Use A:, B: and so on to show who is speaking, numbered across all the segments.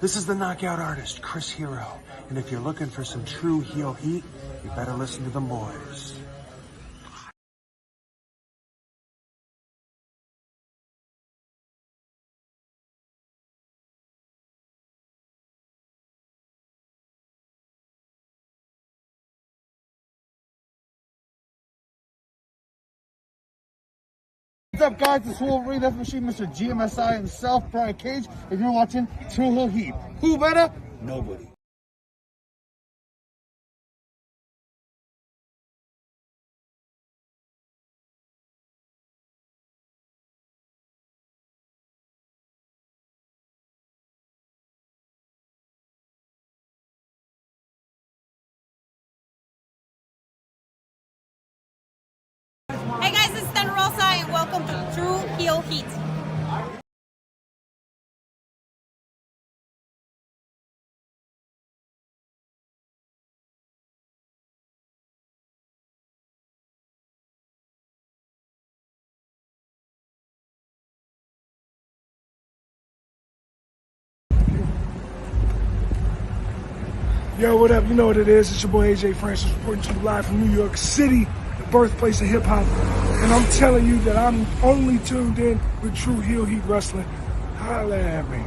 A: This is the knockout artist, Chris Hero. And if you're looking for some true heel heat, you better listen to them boys.
B: What's up, guys? It's Wolverine Death Machine, Mr. GMSI himself, Brian Cage, and you're watching True Heel Heat. Who better? Nobody.
C: Hey guys, it's Dan Rosa and welcome to True Heel Heat.
D: Yo, what up? You know what it is. It's your boy AJ Francis reporting to you live from New York City, the birthplace of hip-hop. And I'm telling you that I'm only tuned in with True Heel Heat Wrestling. Holla at me.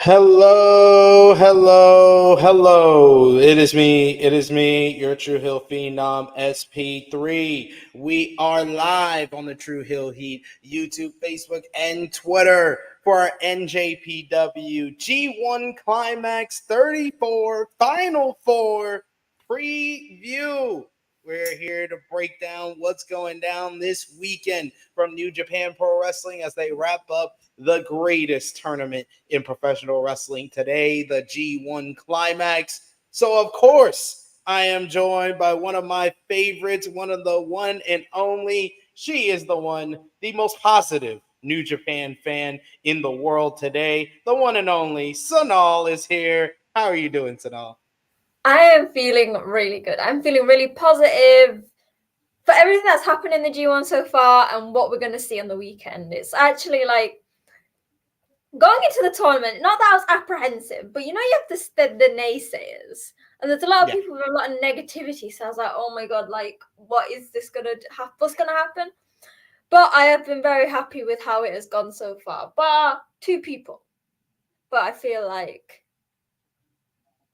E: Hello, hello, hello. It is me, your True Hill Phenom SP3. We are live on the True Hill Heat YouTube, Facebook, and Twitter for our NJPW G1 Climax 34 Final Four preview. We're here to break down what's going down this weekend from New Japan Pro Wrestling as they wrap up the greatest tournament in professional wrestling today, the G1 Climax. So, of course, I am joined by one of my favorites, one of the one and only. She is the most positive New Japan fan in the world today. The one and only Sonal is here. How are you doing, Sonal?
F: I am feeling really good. I'm feeling really positive for everything that's happened in the G1 so far and what we're going to see on the weekend. It's actually like going into the tournament, not that I was apprehensive, but you have the naysayers. And there's a lot of people with a lot of negativity. So I was like, oh my God, like, what is this going to happen? What's going to happen? But I have been very happy with how it has gone so far. Bar two people. But I feel like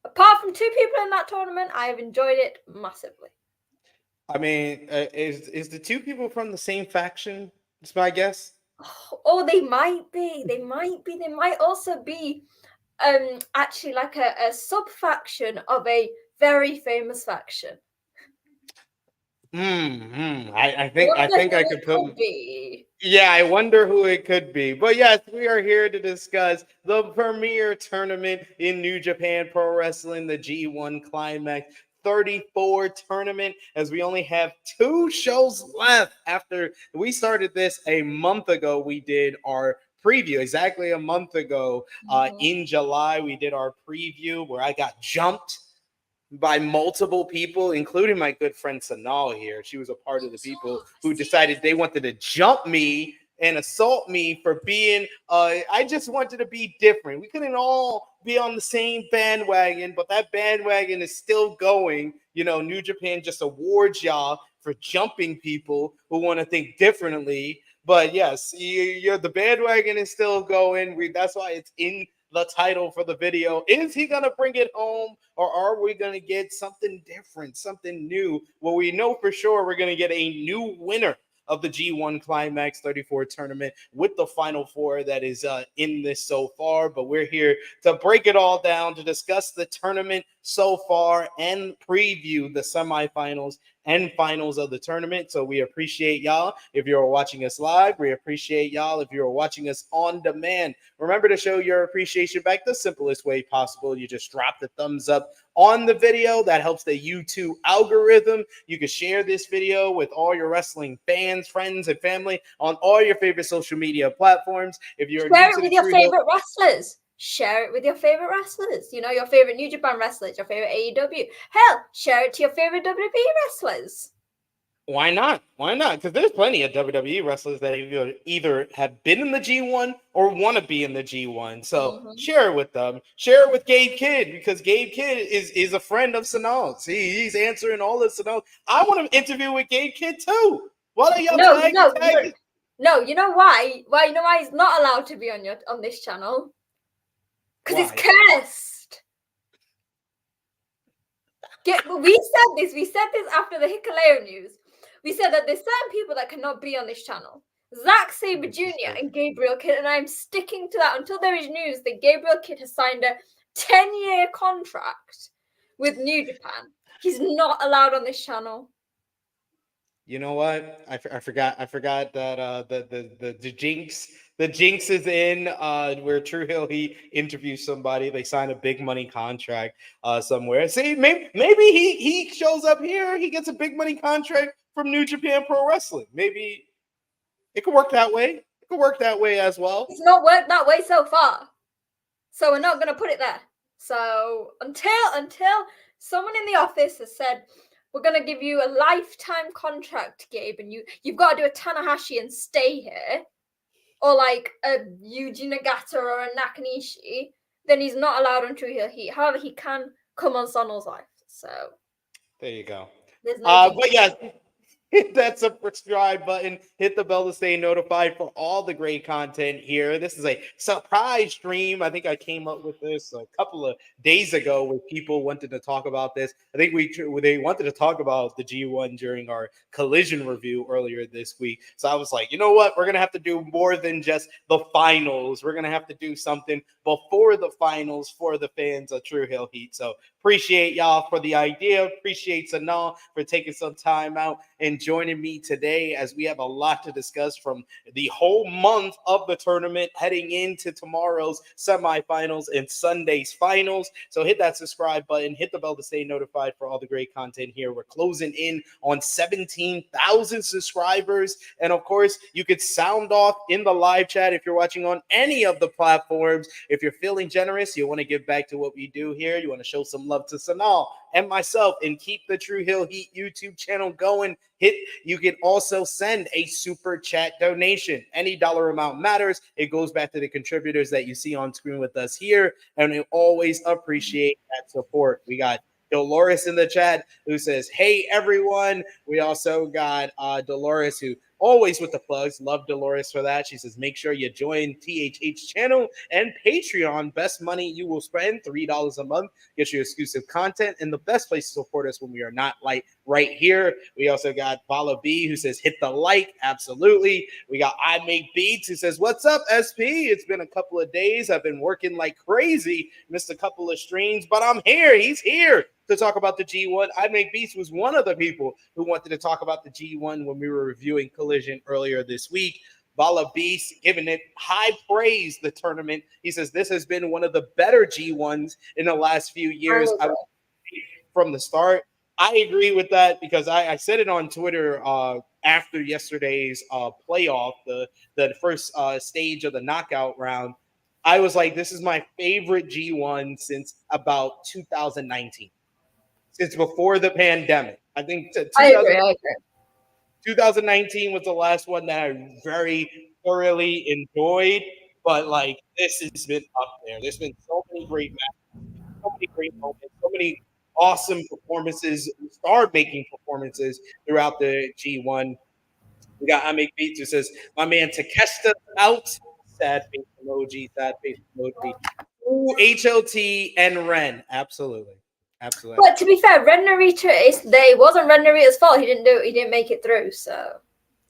F: apart from two people in that tournament, I have enjoyed it massively.
E: I mean, is the two people from the same faction? That's my guess.
F: Oh, they might be. They might also be actually like a sub-faction of a very famous faction.
E: I think I could put.
F: Be.
E: Yeah, I wonder who it could be. But yes, we are here to discuss the premier tournament in New Japan Pro Wrestling, the G1 Climax 34 tournament, as we only have 2 shows left. After we started this a month ago, we did our preview exactly a month ago. In July, we did our preview where I got jumped by multiple people, including my good friend Sonal here. She was a part of the people who decided they wanted to jump me and assault me for being, I just wanted to be different. We couldn't all be on the same bandwagon, but that bandwagon is still going. New Japan just awards y'all for jumping people who want to think differently. But yes, the bandwagon is still going. That's why it's in the title for the video. Is he going to bring it home, or are we going to get something different, something new? Well, we know for sure we're going to get a new winner of the G1 Climax 34 tournament with the Final Four that is in this so far. But we're here to break it all down, to discuss the tournament so far and preview the semifinals and finals of the tournament. So we appreciate y'all if you're watching us live. We appreciate y'all if you're watching us on demand. Remember to show your appreciation back the simplest way possible. You just drop the thumbs up on the video. That helps the YouTube algorithm. You can share this video with all your wrestling fans, friends, and family on all your favorite social media platforms. If you're
F: share
E: new
F: it
E: to
F: with
E: the
F: your
E: True
F: favorite wrestlers. Share it with your favorite wrestlers. You know, your favorite New Japan wrestlers, your favorite AEW. Hell, share it to your favorite WWE wrestlers.
E: Why not? Why not? Because there's plenty of WWE wrestlers that either have been in the G1 or want to be in the G1. So share it with them. Share it with Gabe Kidd, because Gabe Kidd is a friend of Sonal's. He's answering all of Sonal. I want to interview with Gabe Kidd too. Why don't y'all tag?
F: No, you know why? You know why he's not allowed to be on this channel? Because it's cursed. We said this after the Hikaleo news. We said that there's certain people that cannot be on this channel. Zack Sabre Jr. and Gabriel Kidd, and I'm sticking to that until there is news that Gabriel Kidd has signed a 10-year contract with New Japan. He's not allowed on this channel.
E: You know what? I forgot that the jinx is in where True Hill he interviews somebody. They sign a big money contract somewhere. See, maybe he shows up here. He gets a big money contract from New Japan Pro Wrestling. Maybe it could work that way. It could work that way as well.
F: It's not worked that way so far, so we're not going to put it there. So until someone in the office has said, we're going to give you a lifetime contract, Gabe, and you've got to do a Tanahashi and stay here, or like a Yuji Nagata or a Nakanishi, then he's not allowed on True Heel Heat. However, he can come on Sonal's life. So
E: there you go.
F: There's no
E: but yeah, hit that subscribe button, hit the bell to stay notified for all the great content here. This is a surprise stream. I think I came up with this a couple of days ago where people wanted to talk about this. I think they wanted to talk about the G1 during our collision review earlier this week. So I was like, you know what? We're going to have to do more than just the finals. We're going to have to do something before the finals for the fans of True Hill Heat. So appreciate y'all for the idea. Appreciate Sonal for taking some time out and joining me today, as we have a lot to discuss from the whole month of the tournament heading into tomorrow's semifinals and Sunday's finals. So hit that subscribe button, hit the bell to stay notified for all the great content here. We're closing in on 17,000 subscribers. And of course, you could sound off in the live chat if you're watching on any of the platforms. If you're feeling generous, you want to give back to what we do here, you want to show some love to Sonal and myself and keep the True Hill Heat YouTube channel going, you can also send a super chat donation. Any dollar amount matters. It goes back to the contributors that you see on screen with us here, and we always appreciate that support. We got Dolores in the chat who says, hey, everyone. We also got Dolores, who always with the plugs. Love Dolores for that. She says, make sure you join THH channel and Patreon. Best money you will spend, $3 a month. Get you exclusive content and the best place to support us when we are not right here. We also got Vala B who says, hit the like. Absolutely. We got I Make Beats who says, what's up, SP? It's been a couple of days. I've been working like crazy. Missed a couple of streams, but I'm here. He's here to talk about the G1. I Make Beats was one of the people who wanted to talk about the G1 when we were reviewing Collision earlier this week. Vala Beast giving it high praise, the tournament. He says this has been one of the better G1s in the last few years. From the start, I agree with that because I said it on Twitter after yesterday's playoff, the first stage of the knockout round. I was like, this is my favorite G1 since about 2019. Since before the pandemic. I think 2019 was the last one that I very thoroughly enjoyed, but like this has been up there. There's been so many great matches, so many great moments, so many awesome performances, star-making performances throughout the G1. We got I Make Beats who says, my man Takeshita out. Sad face emoji, sad face emoji. Ooh, HLT and Ren. Absolutely. Absolutely.
F: But to be fair, Ren Narita wasn't Ren Narita's fault. He didn't make it through. So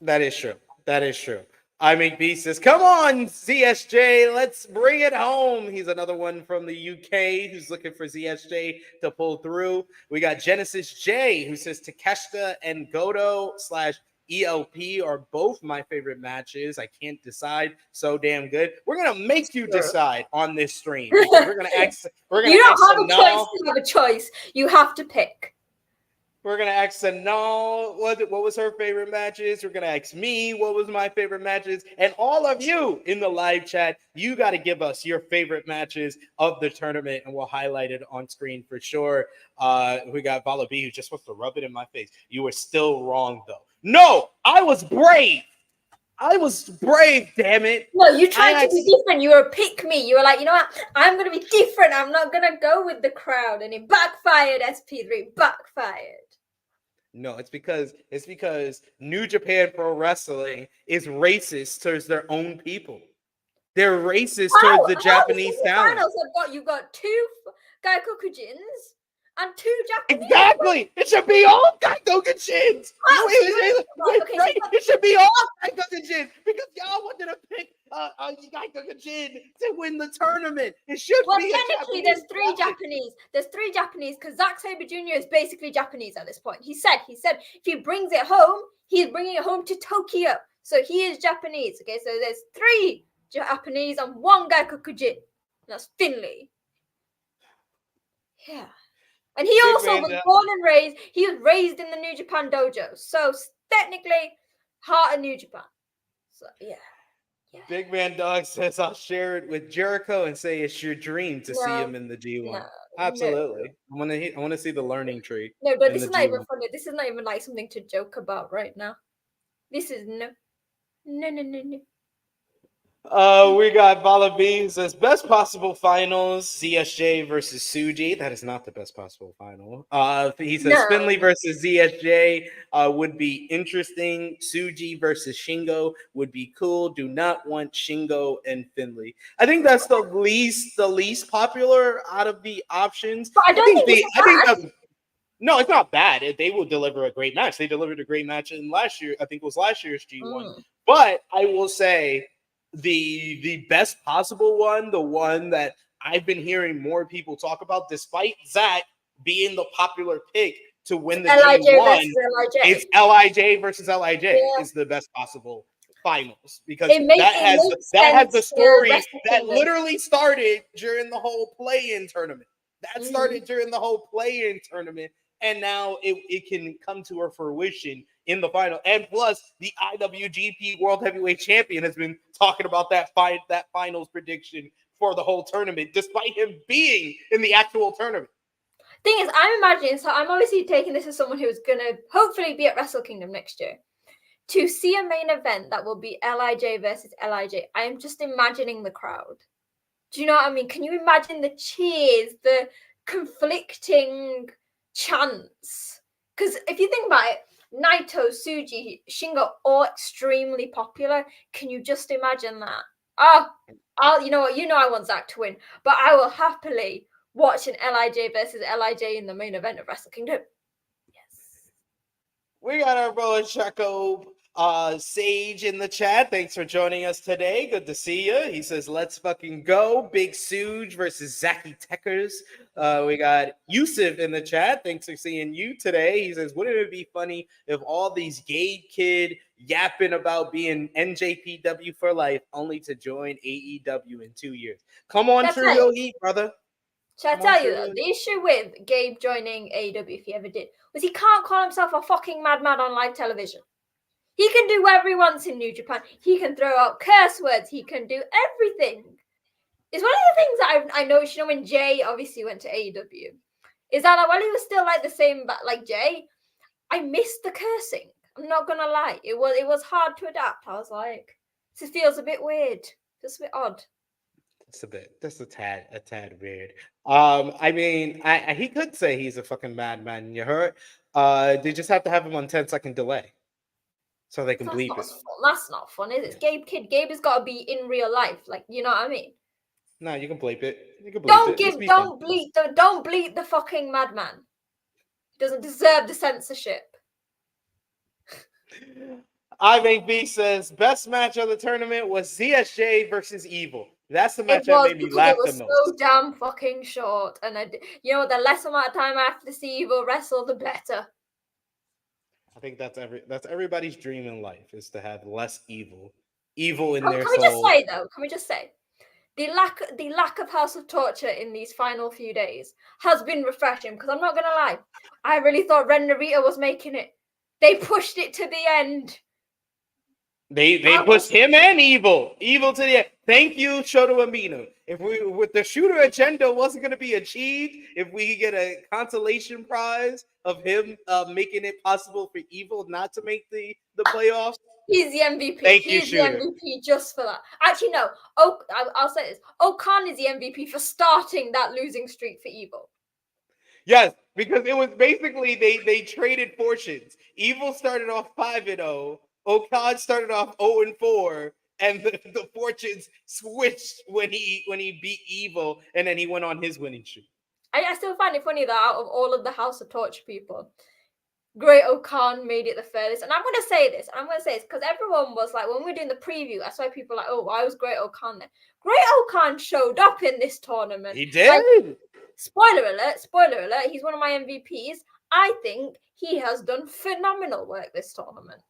E: That is true. That is true. I make B says, come on, ZSJ, let's bring it home. He's another one from the UK who's looking for ZSJ to pull through. We got Genesis J who says Takeshita and Goto slash ELP are both my favorite matches. I can't decide. So damn good. We're gonna make you decide on this stream. We're gonna ask.
F: You don't have a choice to have a choice. You have to pick.
E: We're gonna ask Sonal what was her favorite matches. We're gonna ask me what was my favorite matches, and all of you in the live chat, you got to give us your favorite matches of the tournament, and we'll highlight it on screen for sure. We got Vala B who's just supposed to rub it in my face. You were still wrong though. No, I was brave. I was brave, damn it.
F: No, you tried to be different. You were pick me. You were like, you know what? I'm going to be different. I'm not going to go with the crowd. And it backfired, SP3. Backfired.
E: No, it's because New Japan Pro Wrestling is racist towards their own people. They're racist towards the Japanese talent.
F: You got 2 Gaikokujins and 2 Japanese.
E: Exactly. It should be all Gaikokujins. It should be all Gaikokujins because y'all wanted to pick Gaikokujin to win the tournament. It should be.
F: Technically, there's 3 Japanese. There's 3 Japanese because Zack Sabre Jr. is basically Japanese at this point. He said if he brings it home, he's bringing it home to Tokyo. So he is Japanese. Okay, so there's 3 Japanese and 1 Gaikokujin. That's Finlay. Yeah. And he also was born and raised, he was raised in the New Japan dojo. So technically, heart of New Japan. So yeah.
E: Big Man Dog says, I'll share it with Jericho and say it's your dream to see him in the G1. No, absolutely. No. I want to see the learning tree.
F: No, but this is not even funny. This is not even like something to joke about right now. This is no.
E: We got Vala B who says best possible finals, ZSJ versus Tsuji. That is not the best possible final. He says Finlay versus ZSJ would be interesting. Tsuji versus Shingo would be cool. Do not want Shingo and Finlay. I think that's the least popular out of the options.
F: But I think
E: no, it's not bad. They will deliver a great match. They delivered a great match in last year. I think it was last year's G1. But I will say the best possible one, the one that I've been hearing more people talk about, despite Zack being the popular pick to win the G1, it's LIJ versus LIJ is the best possible finals because that has the story that literally started during the whole play-in tournament. That started during the whole play-in tournament, and now it can come to a fruition in the final. And plus, the IWGP World Heavyweight Champion has been talking about that finals prediction for the whole tournament, despite him being in the actual tournament.
F: Thing is, I'm imagining, so I'm obviously taking this as someone who's going to hopefully be at Wrestle Kingdom next year. To see a main event that will be LIJ versus LIJ, I am just imagining the crowd. Do you know what I mean? Can you imagine the cheers, the conflicting chants? Because if you think about it, Naito, Tsuji, Shingo, all extremely popular. Can you just imagine that? You know what? I want Zack to win, but I will happily watch an LIJ versus LIJ in the main event of Wrestle Kingdom. Yes.
E: We got our bro Chaco Sage in the chat. Thanks for joining us today. Good to see you. He says, let's fucking go. Big Suge versus Zaki Tekkers. We got Yusuf in the chat. Thanks for seeing you today. He says, wouldn't it be funny if all these gay kid yapping about being NJPW for life only to join AEW in 2 years? Come on, True Heel Heat, brother.
F: Shall I tell you though, the issue with Gabe joining AEW, if he ever did, was he can't call himself a fucking madman on live television. He can do whatever he wants in New Japan. He can throw out curse words. He can do everything. It's one of the things that I noticed, when Jay obviously went to AEW, is that while he was still like the same, but like Jay, I missed the cursing. I'm not gonna lie. It was hard to adapt. I was like, this feels a bit weird. Just a bit odd.
E: That's a tad weird. I mean, he could say he's a fucking madman. You heard? They just have to have him on 10-second delay. So they can bleep it.
F: That's not fun, is it? Gabe Kid. Gabe has got to be in real life. Like, you know what I mean?
E: No, you can bleep it.
F: Don't bleep the fucking madman. He doesn't deserve the censorship.
E: Ivan B says best match of the tournament was CSJ versus Evil. That's the
F: It
E: match that
F: was
E: made me
F: because it
E: laugh the
F: was so
E: most.
F: damn fucking short, and the less amount of time I have to see Evil wrestle, the better.
E: I think that's everybody's dream in life is to have less evil in
F: Can
E: their
F: we just
E: soul.
F: say though? Can we just say the lack of House of Torture in these final few days has been refreshing? Because I'm not gonna lie, I really thought Ren Narita was making it. They pushed it to the end.
E: They pushed him and evil to the end. Thank you, Shota Amino. If the shooter agenda wasn't going to be achieved, if we get a consolation prize of him making it possible for evil not to make the playoffs,
F: He's the MVP.
E: thank you,
F: He's the
E: shooter.
F: MVP just for that. Actually, no. I'll say this. Okan is the MVP for starting that losing streak for Evil.
E: Yes, because it was basically they traded fortunes. Evil started off 5-0. Okan started off 0-4, and the fortunes switched when he beat Evil, and then he went on his winning streak.
F: I still find it funny that out of all of the House of Torture people, Great Okan made it the furthest. And I'm going to say this because everyone was like, when we were doing the preview, I saw people like, oh, why was Great Okan there? Great Okan showed up in this tournament.
E: He did.
F: Like, spoiler alert, he's one of my MVPs. I think he has done phenomenal work this tournament.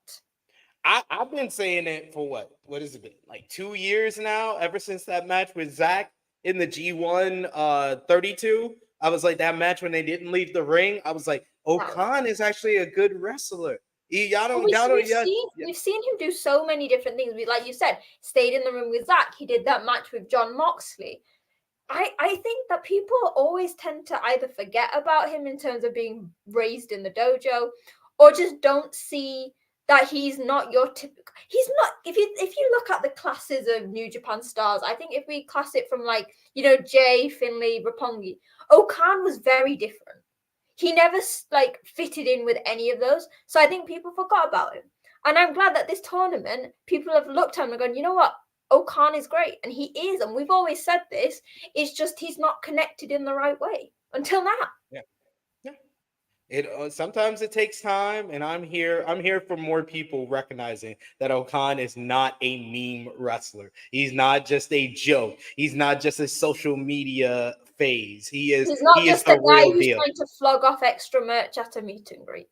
E: I've been saying it for what has it been, like 2 years now, ever since that match with Zack in the G1 32. I was like, that match when they didn't leave the ring, I was like, Okan is actually a good wrestler. We've
F: seen him do so many different things. Like you said, stayed in the room with Zack. He did that match with John Moxley. I think that people always tend to either forget about him in terms of being raised in the dojo, or just don't see that he's not your typical. He's not. If you look at the classes of New Japan stars, I think if we class it from like Jay, Finlay, Roppongi, Okan was very different. He never like fitted in with any of those, so I think people forgot about him. And I'm glad that this tournament, people have looked at him and gone, you know what? Okan is great, and he is, and we've always said this. It's just he's not connected in the right way until now.
E: Yeah. It sometimes it takes time, and I'm here for more people recognizing that Okan is not a meme wrestler. He's not just a joke. He's not just a social media phase. He's
F: not just a guy who's
E: deal.
F: trying to flog off extra merch at a meet and greet.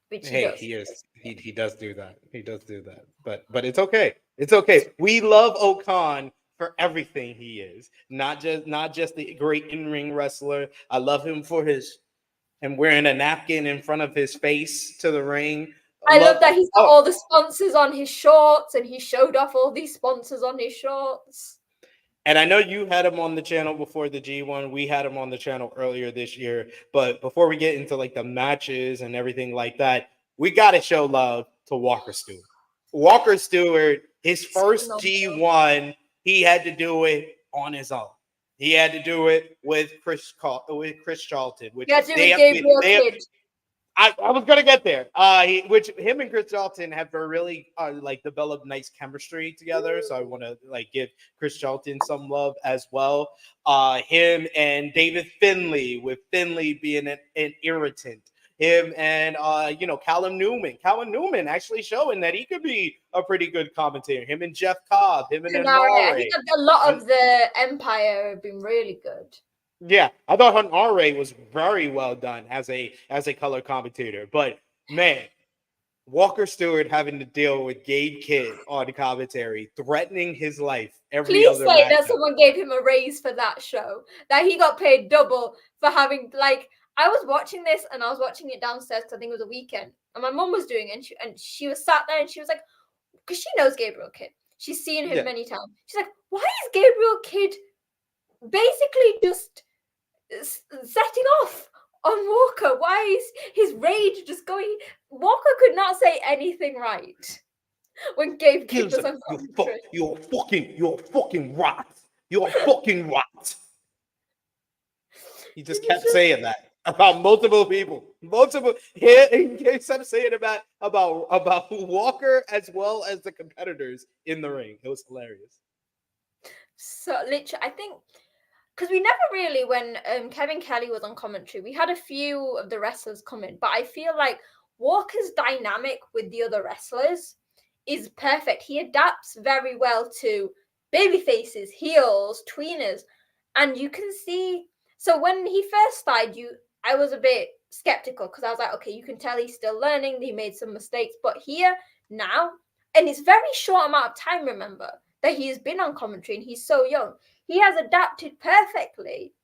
F: Which
E: he is. He does do that. He does do that. But it's okay. It's okay. We love Okan for everything he is. Not just the great in-ring wrestler. I love him for him wearing a napkin in front of his face to the ring.
F: I love that he's got all the sponsors on his shorts, and he showed off all these sponsors on his shorts.
E: And I know you had him on the channel before the G1. We had him on the channel earlier this year. But before we get into like the matches and everything like that, we got to show love to Walker Stewart. Walker Stewart, his first G1, he had to do it on his own. He had to do it with Chris Charlton, which I was gonna get there. Which him and Chris Charlton have really like developed nice chemistry together. So I want to like give Chris Charlton some love as well. Him and David Finlay, with Finlay being an irritant. Him and Callum Newman. Callum Newman actually showing that he could be a pretty good commentator. Him and Jeff Cobb. Him and
F: I think a lot of the Empire have been really good.
E: Yeah, I thought Hanare was very well done as a color commentator. But man, Walker Stewart having to deal with Gabe Kidd on the commentary, threatening his life every other match.
F: Please say that someone gave him a raise for that show. That he got paid double for having I was watching this, and I was watching it downstairs because I think it was a weekend, and my mom was doing it, and she was sat there, and she was like, because she knows Gabriel Kidd, she's seen him many times. She's like, why is Gabriel Kidd basically just setting off on Walker? Why is his rage just going? Walker could not say anything right when Gabe Kidd was on commentary.
E: You're fucking rot. You're fucking rot. He just kept saying that about multiple people. He kept saying about Walker as well as the competitors in the ring. It was hilarious.
F: So literally, I think because we never really, when Kevin Kelly was on commentary, we had a few of the wrestlers come in, but I feel like Walker's dynamic with the other wrestlers is perfect. He adapts very well to baby faces, heels, tweeners, and you can see. So when he first started, I was a bit skeptical because I was like, okay, you can tell he's still learning. He made some mistakes, but here now, and it's very short amount of time. Remember that he has been on commentary and he's so young. He has adapted perfectly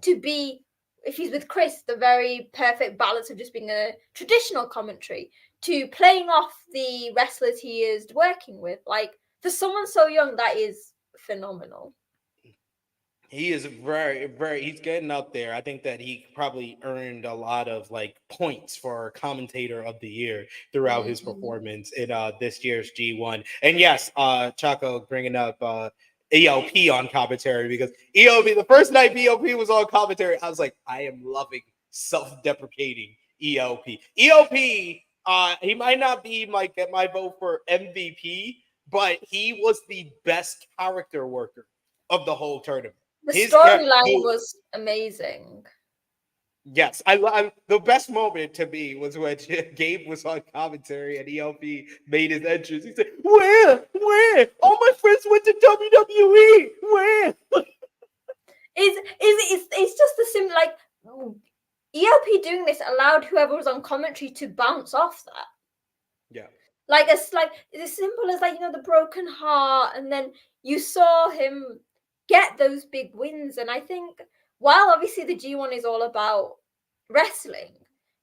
F: to be, if he's with Chris, the very perfect balance of just being a traditional commentary to playing off the wrestlers he is working with. Like, for someone so young, that is phenomenal.
E: He is he's getting up there. I think that he probably earned a lot of like points for commentator of the year throughout his performance in this year's G1. And yes, Chaco bringing up ELP on commentary, because ELP, the first night ELP was on commentary, I was like, I am loving self-deprecating ELP. ELP, he might not be get my vote for MVP, but he was the best character worker of the whole tournament.
F: The storyline was amazing.
E: Yes, I the best moment to me was when Gabe was on commentary and ELP made his entrance. He said, "Where? All my friends went to WWE. Where?"
F: It's just the sim like ELP doing this allowed whoever was on commentary to bounce off that.
E: Yeah.
F: Like it's as simple as the broken heart, and then you saw him get those big wins. And I think while obviously the G1 is all about wrestling,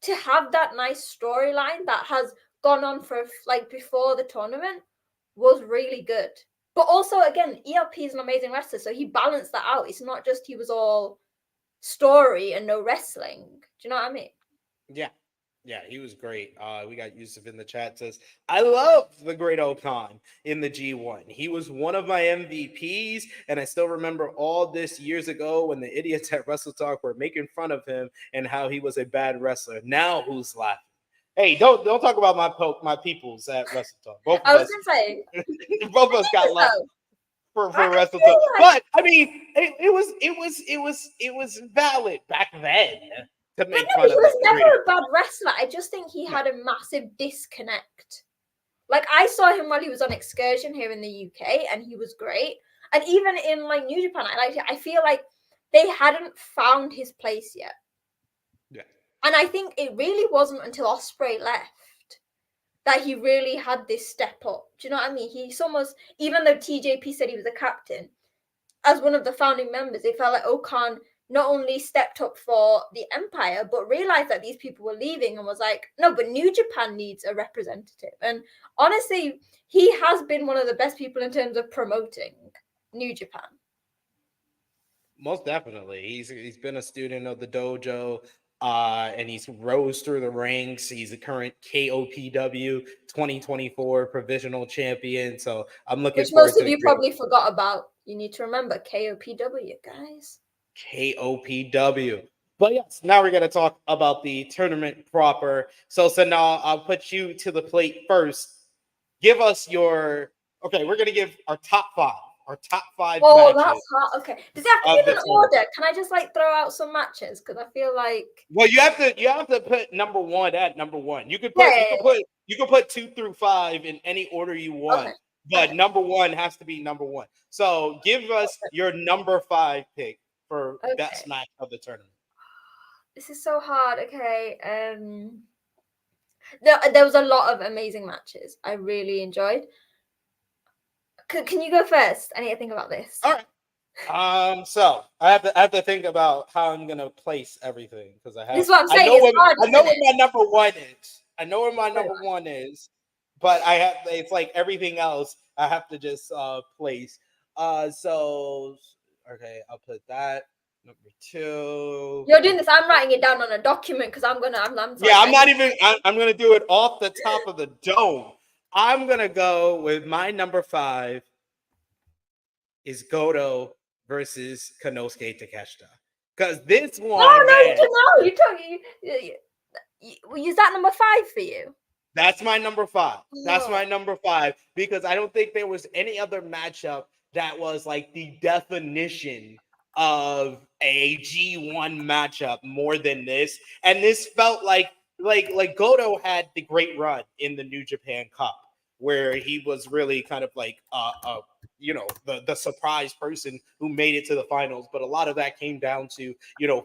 F: to have that nice storyline that has gone on for before the tournament was really good. But also again, ELP is an amazing wrestler, so he balanced that out. It's not just he was all story and no wrestling. Do you know what I mean?
E: Yeah, he was great. We got Yusuf in the chat says, I love the great Okan in the G1. He was one of my MVPs, and I still remember all this years ago when the idiots at Wrestle Talk were making fun of him and how he was a bad wrestler. Now who's laughing? Hey, don't talk about my peoples at Wrestle Talk. Both of us both of us got love for Wrestle Talk. But I mean, it was valid back then. He
F: was never a bad wrestler. I just think he had a massive disconnect. Like, I saw him while he was on excursion here in the UK, and he was great. And even in New Japan, I liked it. I feel like they hadn't found his place yet.
E: Yeah.
F: And I think it really wasn't until Ospreay left that he really had this step up. Do you know what I mean? He's almost, even though TJP said he was a captain, as one of the founding members, it felt like Okan not only stepped up for the Empire, but realized that these people were leaving and was like, no, but New Japan needs a representative. And honestly, he has been one of the best people in terms of promoting New Japan.
E: Most definitely. He's been a student of the dojo, and he's rose through the ranks. He's the current KOPW 2024 provisional champion. So I'm looking forward to.
F: Which most of you probably forgot about. You need to remember KOPW, guys.
E: KOPW. But yes, now we're going to talk about the tournament proper. So Sonal, I'll put you to the plate first. Give us your. Okay, we're going to give our top five. Our top five.
F: Oh, that's hard. Okay. Does it have to be in an order? Can I just throw out some matches? Because I feel like.
E: Well, you have to put number one at number one. You could put 2 through 5 in any order you want. Okay. But number one has to be number one. So give us your number 5 pick for best match of the tournament.
F: This is so hard. Okay. There was a lot of amazing matches I really enjoyed. Can you go first? I need to think about this.
E: All right. So I have to think about how I'm gonna place everything, because I have.
F: This is what I'm saying.
E: I know where my number one is. I know where my number one is, but I have. It's like everything else. I have to just place. So okay, I'll put that. Number 2.
F: You're doing this. I'm writing it down on a document because I'm gonna.
E: I'm gonna do it off the top of the dome. I'm going to go with my number 5 is Goto versus Konosuke Takeshita. Because this one.
F: You're talking. Is that number 5 for you?
E: That's my number 5. That's my number 5. Because I don't think there was any other matchup that was like the definition of a G1 matchup more than this. And this felt like Goto had the great run in the New Japan Cup. where he was really kind of like the surprise person who made it to the finals. But a lot of that came down to,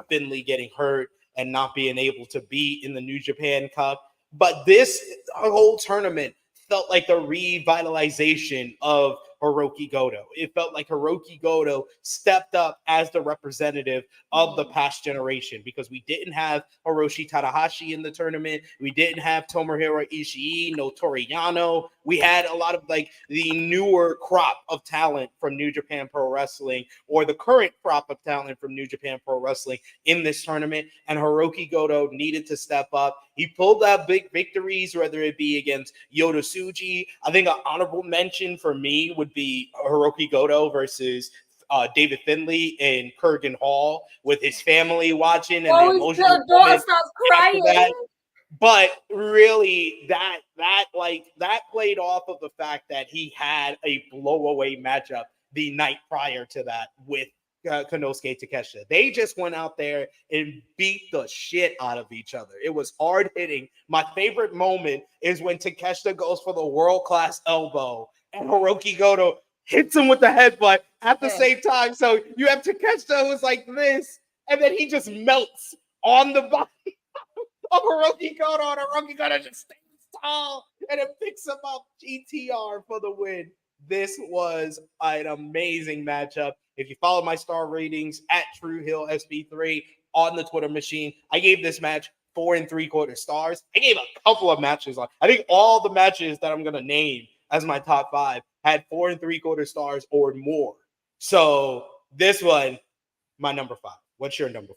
E: Finlay getting hurt and not being able to be in the New Japan Cup. But this whole tournament felt like the revitalization of Hiroki Goto. It felt like Hiroki Goto stepped up as the representative of the past generation, because we didn't have Hiroshi Tanahashi in the tournament. We didn't have Tomohiro Ishii, no Toriano. We had a lot of like the newer crop of talent from New Japan Pro Wrestling, or the current crop of talent from New Japan Pro Wrestling in this tournament. And Hiroki Goto needed to step up. He pulled out big victories, whether it be against Yota Tsuji. I think an honorable mention for me would be Hiroki Goto versus David Finlay in Kurgan Hall, with his family watching and the emotional
F: daughter starts crying.
E: But really, that played off of the fact that he had a blowaway matchup the night prior to that with Konosuke Takeshita. They just went out there and beat the shit out of each other. It was hard hitting. My favorite moment is when Takeshita goes for the world-class elbow and Hiroki Goto hits him with the headbutt at the same time. So you have Takeshita who's like this, and then he just melts on the body of Hiroki Goto, and Hiroki Goto just stands tall and it picks him up. GTR for the win. This was an amazing matchup. If you follow my star ratings at True Hill SB3 on the Twitter machine, I gave this match 4 3/4 stars. I gave a couple of matches on. I think all the matches that I'm gonna name as my top 5 had 4 3/4 stars or more. So this one, my number 5. What's your number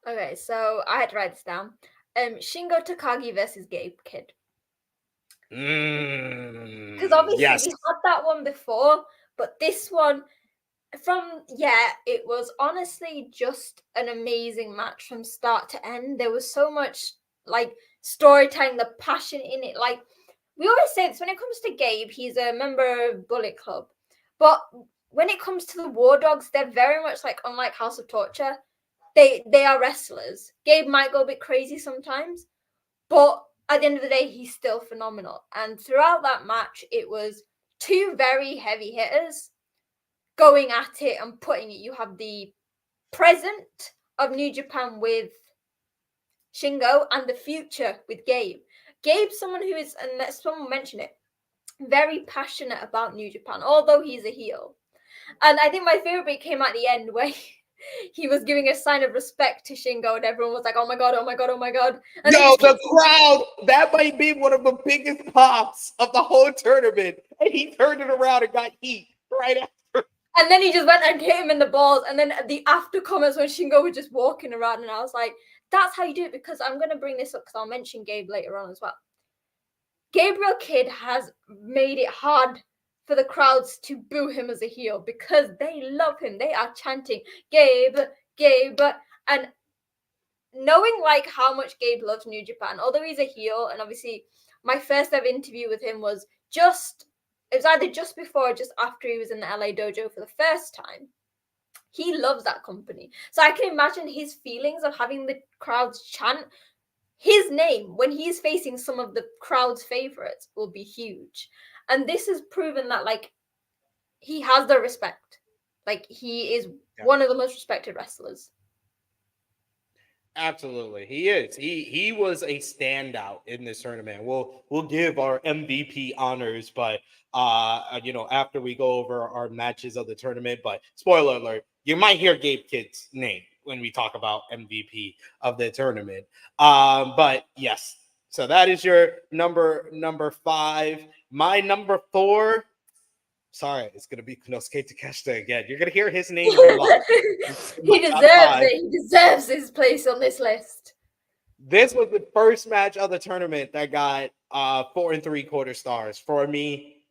E: 5?
F: Okay, so I had to write this down. Shingo Takagi versus Gabe Kidd. Because obviously we had that one before, but this one, it was honestly just an amazing match from start to end. There was so much like storytelling, the passion in it. Like we always say this, when it comes to Gabe, he's a member of Bullet Club, but when it comes to the War Dogs, they're very much like, unlike House of Torture, they are wrestlers. Gabe might go a bit crazy sometimes, but at the end of the day, he's still phenomenal. And throughout that match, it was 2 very heavy hitters going at it and putting it. You have the present of New Japan with Shingo and the future with Gabe. Gabe's someone who is, and someone mentioned it, very passionate about New Japan, although he's a heel. And I think my favorite bit came at the end where he was giving a sign of respect to Shingo, and everyone was like, "Oh my god, oh my god, oh my god!" And
E: the crowd, that might be one of the biggest pops of the whole tournament. And he turned it around and got heat right after.
F: And then he just went and hit him in the balls. And then the after comments when Shingo was just walking around, and I was like, "That's how you do it." Because I'm going to bring this up because I'll mention Gabe later on as well. Gabriel Kidd has made it hard for the crowds to boo him as a heel because they love him. They are chanting, "Gabe, Gabe." And knowing like how much Gabe loves New Japan, although he's a heel, and obviously my first ever interview with him was it was either just before or just after he was in the LA dojo for the first time. He loves that company. So I can imagine his feelings of having the crowds chant his name when he's facing some of the crowd's favorites will be huge. And this has proven that, like, he has the respect. Like, he is one of the most respected wrestlers.
E: Absolutely, he is. He was a standout in this tournament. We'll give our MVP honors, but after we go over our matches of the tournament. But spoiler alert, you might hear Gabe Kidd's name when we talk about MVP of the tournament. But yes, so that is your number 5. My number 4. Sorry, it's going to be Konosuke Takeshita again. You're going to hear his name a lot.
F: He deserves it. He deserves his place on this list.
E: This was the first match of the tournament that got 4 3/4 stars. For me,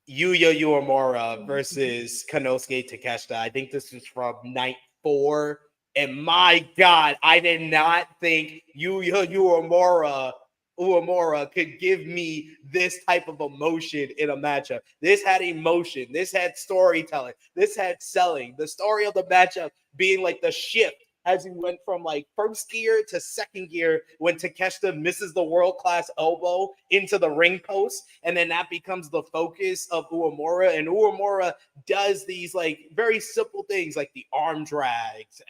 E: Yuya Uemura versus Konosuke Takeshita. I think this was from night 4. And my God, I did not think Yuya Uemura could give me this type of emotion in a matchup. This had emotion. This had storytelling. This had selling. The story of the matchup being like the shift as he went from like first gear to second gear when Takeshita misses the world-class elbow into the ring post, and then that becomes the focus of Uemura, and Uemura does these like very simple things like the arm drags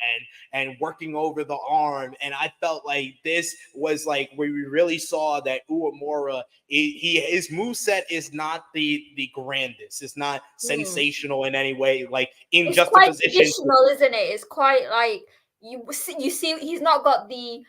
E: and working over the arm, and I felt like this was like where we really saw that Uemura, his moveset is not the grandest, it's not sensational in any way, like in
F: It's
E: just a
F: quite
E: position.
F: traditional, isn't it? It's quite like you see he's not got the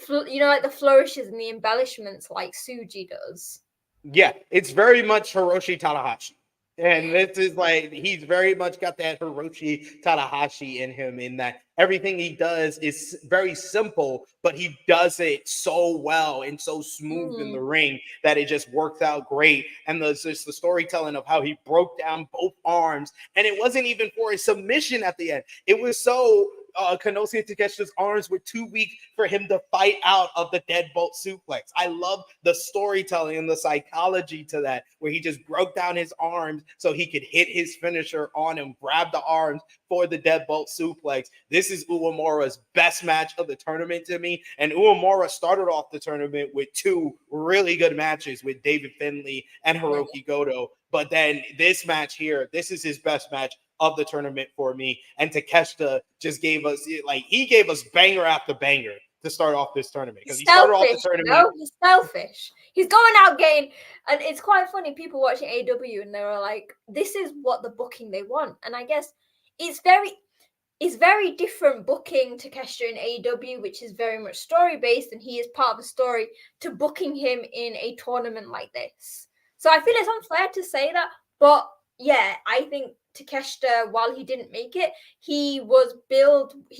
F: like the flourishes and the embellishments like Tsuji does.
E: Yeah, it's very much Hiroshi Tanahashi. And this is like, he's very much got that Hiroshi Tanahashi in him, in that everything he does is very simple, but he does it so well and so smooth in the ring that it just works out great. And there's just the storytelling of how he broke down both arms, and it wasn't even for a submission at the end. It was so Konosuke Takeshita's arms were too weak for him to fight out of the deadbolt suplex. I love the storytelling and the psychology to that, where he just broke down his arms so he could hit his finisher on him, grab the arms for the deadbolt suplex. This is Uemura's best match of the tournament to me, and Uemura started off the tournament with two really good matches with David Finlay and Hiroki Goto, but then this match here, this is his best match of the tournament for me. And Takeshita just gave us, like, he gave us banger after banger to start off this tournament, because he started off the tournament.
F: No, he's selfish. He's going out getting, and it's quite funny. People watching AW and they were like, "This is what the booking they want," and I guess it's very different booking Takeshita in AW, which is very much story based, and he is part of the story, to booking him in a tournament like this. So I feel it's unfair to say that, but yeah, I think Takeshita, while he didn't make it, he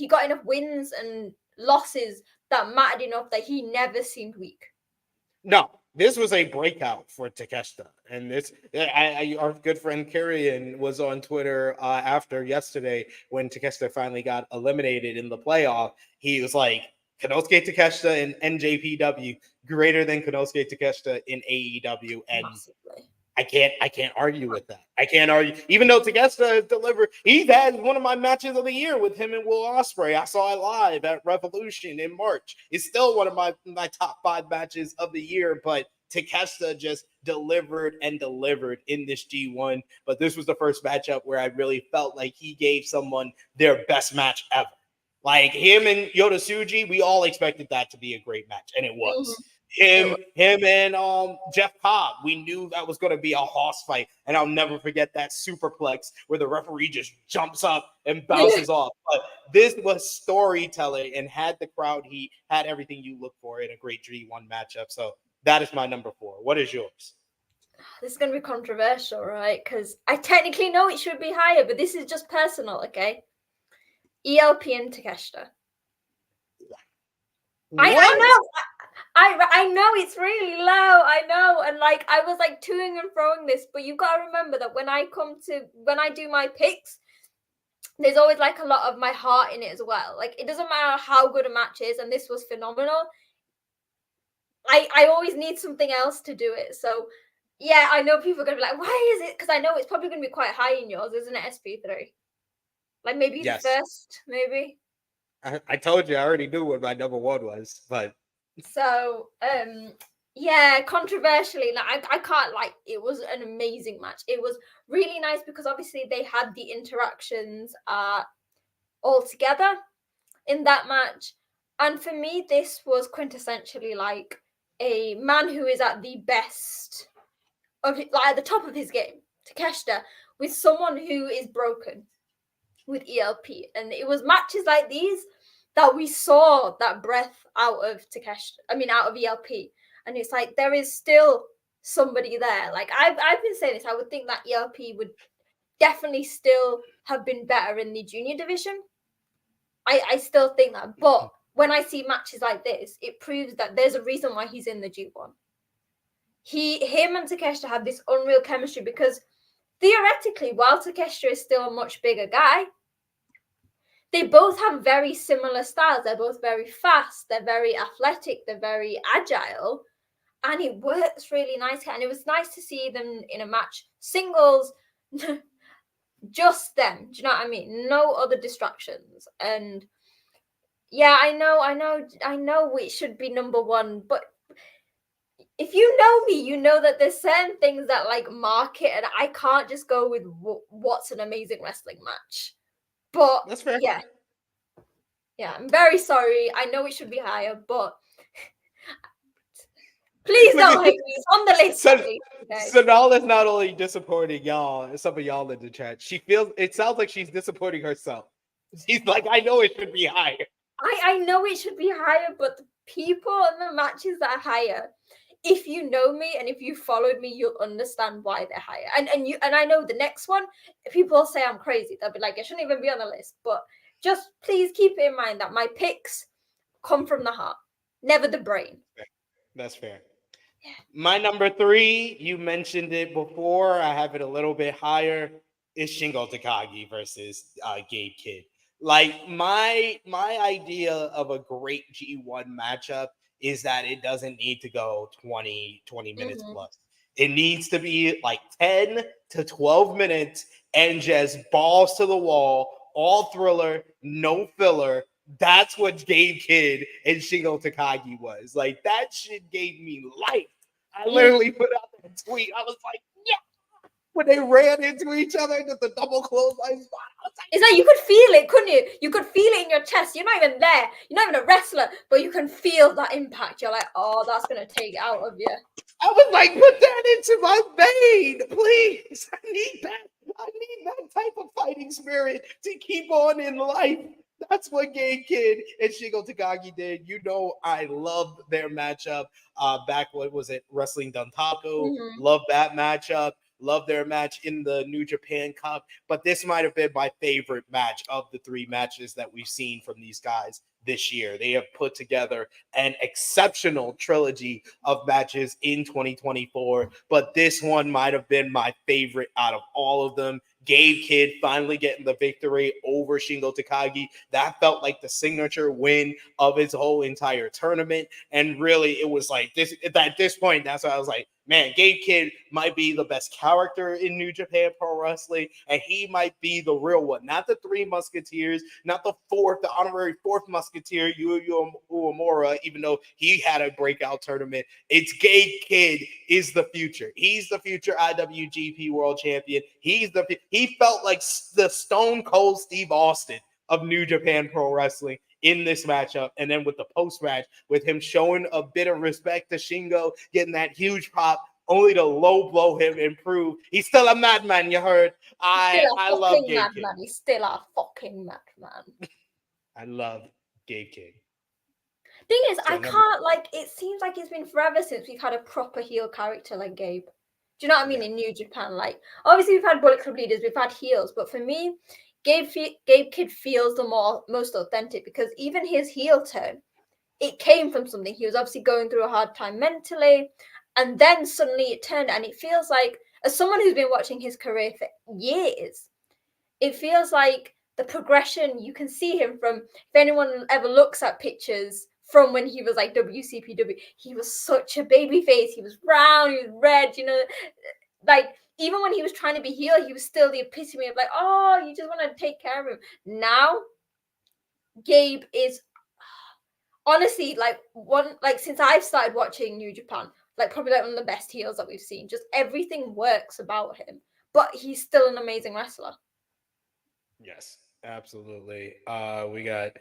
F: got enough wins and losses that mattered enough that he never seemed weak.
E: No, this was a breakout for Takeshita. And this, our good friend Kirian was on Twitter after yesterday when Takeshita finally got eliminated in the playoff. He was like, Konosuke Takeshita in NJPW greater than Konosuke Takeshita in AEW. And massively. I can't argue with that. I can't argue. Even though Takeshita has delivered, he's had one of my matches of the year with him and Will Ospreay. I saw it live at Revolution in March. It's still one of my top 5 matches of the year, but Takeshita just delivered and delivered in this G1. But this was the first matchup where I really felt like he gave someone their best match ever. Like him and Yota Tsuji, we all expected that to be a great match, and it was. Mm-hmm. Him and Jeff Cobb, we knew that was going to be a hoss fight, and I'll never forget that superplex where the referee just jumps up and bounces off. But this was storytelling and had the crowd heat, had everything you look for in a great G1 matchup. So that is my number 4. What is yours?
F: This is going to be controversial, right? Because I technically know it should be higher, but this is just personal, okay? ELP and Takeshita. I know it's really low. I know, and like I was like toing and throwing this, but you've got to remember that when I do my picks, there's always like a lot of my heart in it as well. Like it doesn't matter how good a match is, and this was phenomenal. I always need something else to do it. So yeah, I know people are gonna be like, why is it? Because I know it's probably gonna be quite high in yours, isn't it? SP3, like maybe the first, maybe.
E: I told you I already knew what my number 1 was, but.
F: So, yeah, controversially, I can't, like, it was an amazing match. It was really nice because obviously they had the interactions all together in that match. And for me, this was quintessentially like a man who is at the best of, like, at the top of his game, Takeshita, with someone who is broken with ELP. And it was matches like these that we saw that breath out of out of ELP. And it's like, there is still somebody there. Like, I've been saying this, I would think that ELP would definitely still have been better in the junior division. I still think that. But when I see matches like this, it proves that there's a reason why he's in the G1. Him and Takeshita have this unreal chemistry because theoretically, while Takeshita is still a much bigger guy, they both have very similar styles. They're both very fast. They're very athletic. They're very agile. And it works really nicely. And it was nice to see them in a match. Singles, just them. Do you know what I mean? No other distractions. And Yeah, I know it should be number one, but if you know me, you know that there's certain things that like mark it, and I can't just go with what's an amazing wrestling match. But
E: That's fair.
F: yeah, I'm very sorry. I know it should be higher, but please
E: Look
F: don't
E: at
F: hate me. It's on the list at
E: so
F: least. Okay.
E: Sonal is not only disappointing y'all, some of y'all in the chat. It sounds like she's disappointing herself. She's like, I know it should be higher.
F: I know it should be higher, but the people and the matches that are higher, if you know me and if you followed me, you'll understand why they're higher. And I know the next one, people say I'm crazy. They'll be like, it shouldn't even be on the list. But just please keep in mind that my picks come from the heart, never the brain.
E: That's fair. My number 3, you mentioned it before. I have it a little bit higher. Is Shingo Takagi versus Gabe Kidd. Like my idea of a great G1 matchup is that it doesn't need to go 20 minutes plus. It needs to be like 10 to 12 minutes and just balls to the wall, all thriller, no filler. That's what Gabe Kidd and Shingo Takagi was. Like that shit gave me life. I literally put out that tweet. I was like, yeah. When they ran into each other, just the double clothesline spot.
F: It's like you could feel it, couldn't you? You could feel it in your chest. You're not even there. You're not even a wrestler, but you can feel that impact. You're like, oh, that's gonna take it out of you.
E: I was like, put that into my vein, please. I need that. I need that type of fighting spirit to keep on in life. That's what Gabe Kidd and Shingo Takagi did. You know, I loved their matchup. Back, what was it? Wrestling Dontaku. Love that matchup. Love their match in the New Japan Cup. But this might have been my favorite match of the 3 matches that we've seen from these guys this year. They have put together an exceptional trilogy of matches in 2024, but this one might have been my favorite out of all of them. Gabe Kidd finally getting the victory over Shingo Takagi. That felt like the signature win of his whole entire tournament. And really, it was like this at this point, that's why I was like, man, Gabe Kidd might be the best character in New Japan Pro Wrestling, and he might be the real one. Not the 3 Musketeers, not the honorary fourth Musketeer, Yu Uemura, even though he had a breakout tournament. It's Gabe Kidd is the future. He's the future IWGP World Champion. He felt like the Stone Cold Steve Austin of New Japan Pro Wrestling in this matchup. And then with the post-match, with him showing a bit of respect to Shingo, getting that huge pop, only to low blow him and prove he's still a madman, you heard. I love Gabe Kidd.
F: He's still a fucking madman.
E: I love Gabe Kidd.
F: Thing is, I can't, like, it seems like it's been forever since we've had a proper heel character like Gabe. Do you know what I mean? In New Japan, like, obviously we've had Bullet Club leaders, we've had heels, but for me, Gabe Kidd feels the most authentic, because even his heel turn, it came from something. He was obviously going through a hard time mentally, and then suddenly it turned, and it feels like, as someone who's been watching his career for years, it feels like the progression, you can see him from, if anyone ever looks at pictures from when he was like WCPW, he was such a baby face. He was brown, he was red, you know, like even when he was trying to be heel, he was still the epitome of like, oh, you just want to take care of him. Now, Gabe is honestly like since I've started watching New Japan, like probably like one of the best heels that we've seen. Just everything works about him, but he's still an amazing wrestler.
E: Yes, absolutely. We got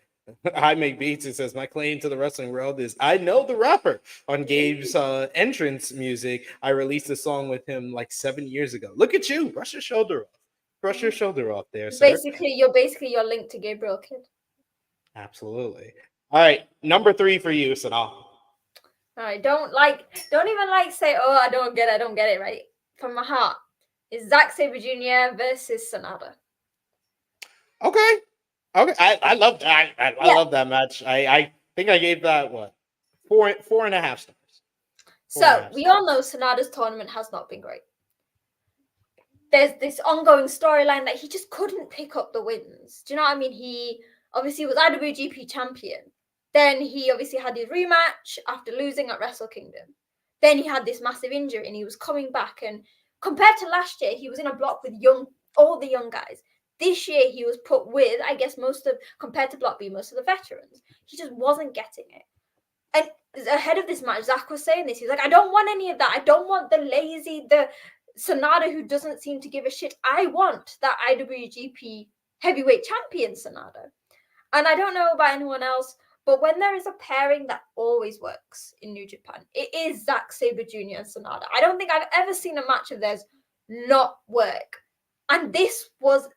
E: I Make Beats. It says, my claim to the wrestling world is I know the rapper on Gabe's entrance music. I released a song with him like 7 years ago. Look at you. Brush your shoulder off. Brush your shoulder off there, sir.
F: You're your link to Gabriel Kidd.
E: Absolutely. All right. Number 3 for you, Sonal.
F: All right. Don't even say, oh, I don't get it, right? From my heart. It's Zack Sabre Jr. versus Sonata.
E: Okay. I love that. I love that match. I think I gave that what 4.5 stars.
F: So we all know Sonata's tournament has not been great. There's this ongoing storyline that he just couldn't pick up the wins. Do you know what I mean? He obviously was IWGP champion. Then he obviously had his rematch after losing at Wrestle Kingdom. Then he had this massive injury and he was coming back. And compared to last year, he was in a block with all the young guys. This year he was put with, I guess, compared to Block B, most of the veterans. He just wasn't getting it. And ahead of this match, Zack was saying this. He's like, I don't want any of that. I don't want the lazy, the Sanada who doesn't seem to give a shit. I want that IWGP heavyweight champion Sanada. And I don't know about anyone else, but when there is a pairing that always works in New Japan, it is Zack Sabre Jr. and Sonal. I don't think I've ever seen a match of theirs not work. And this was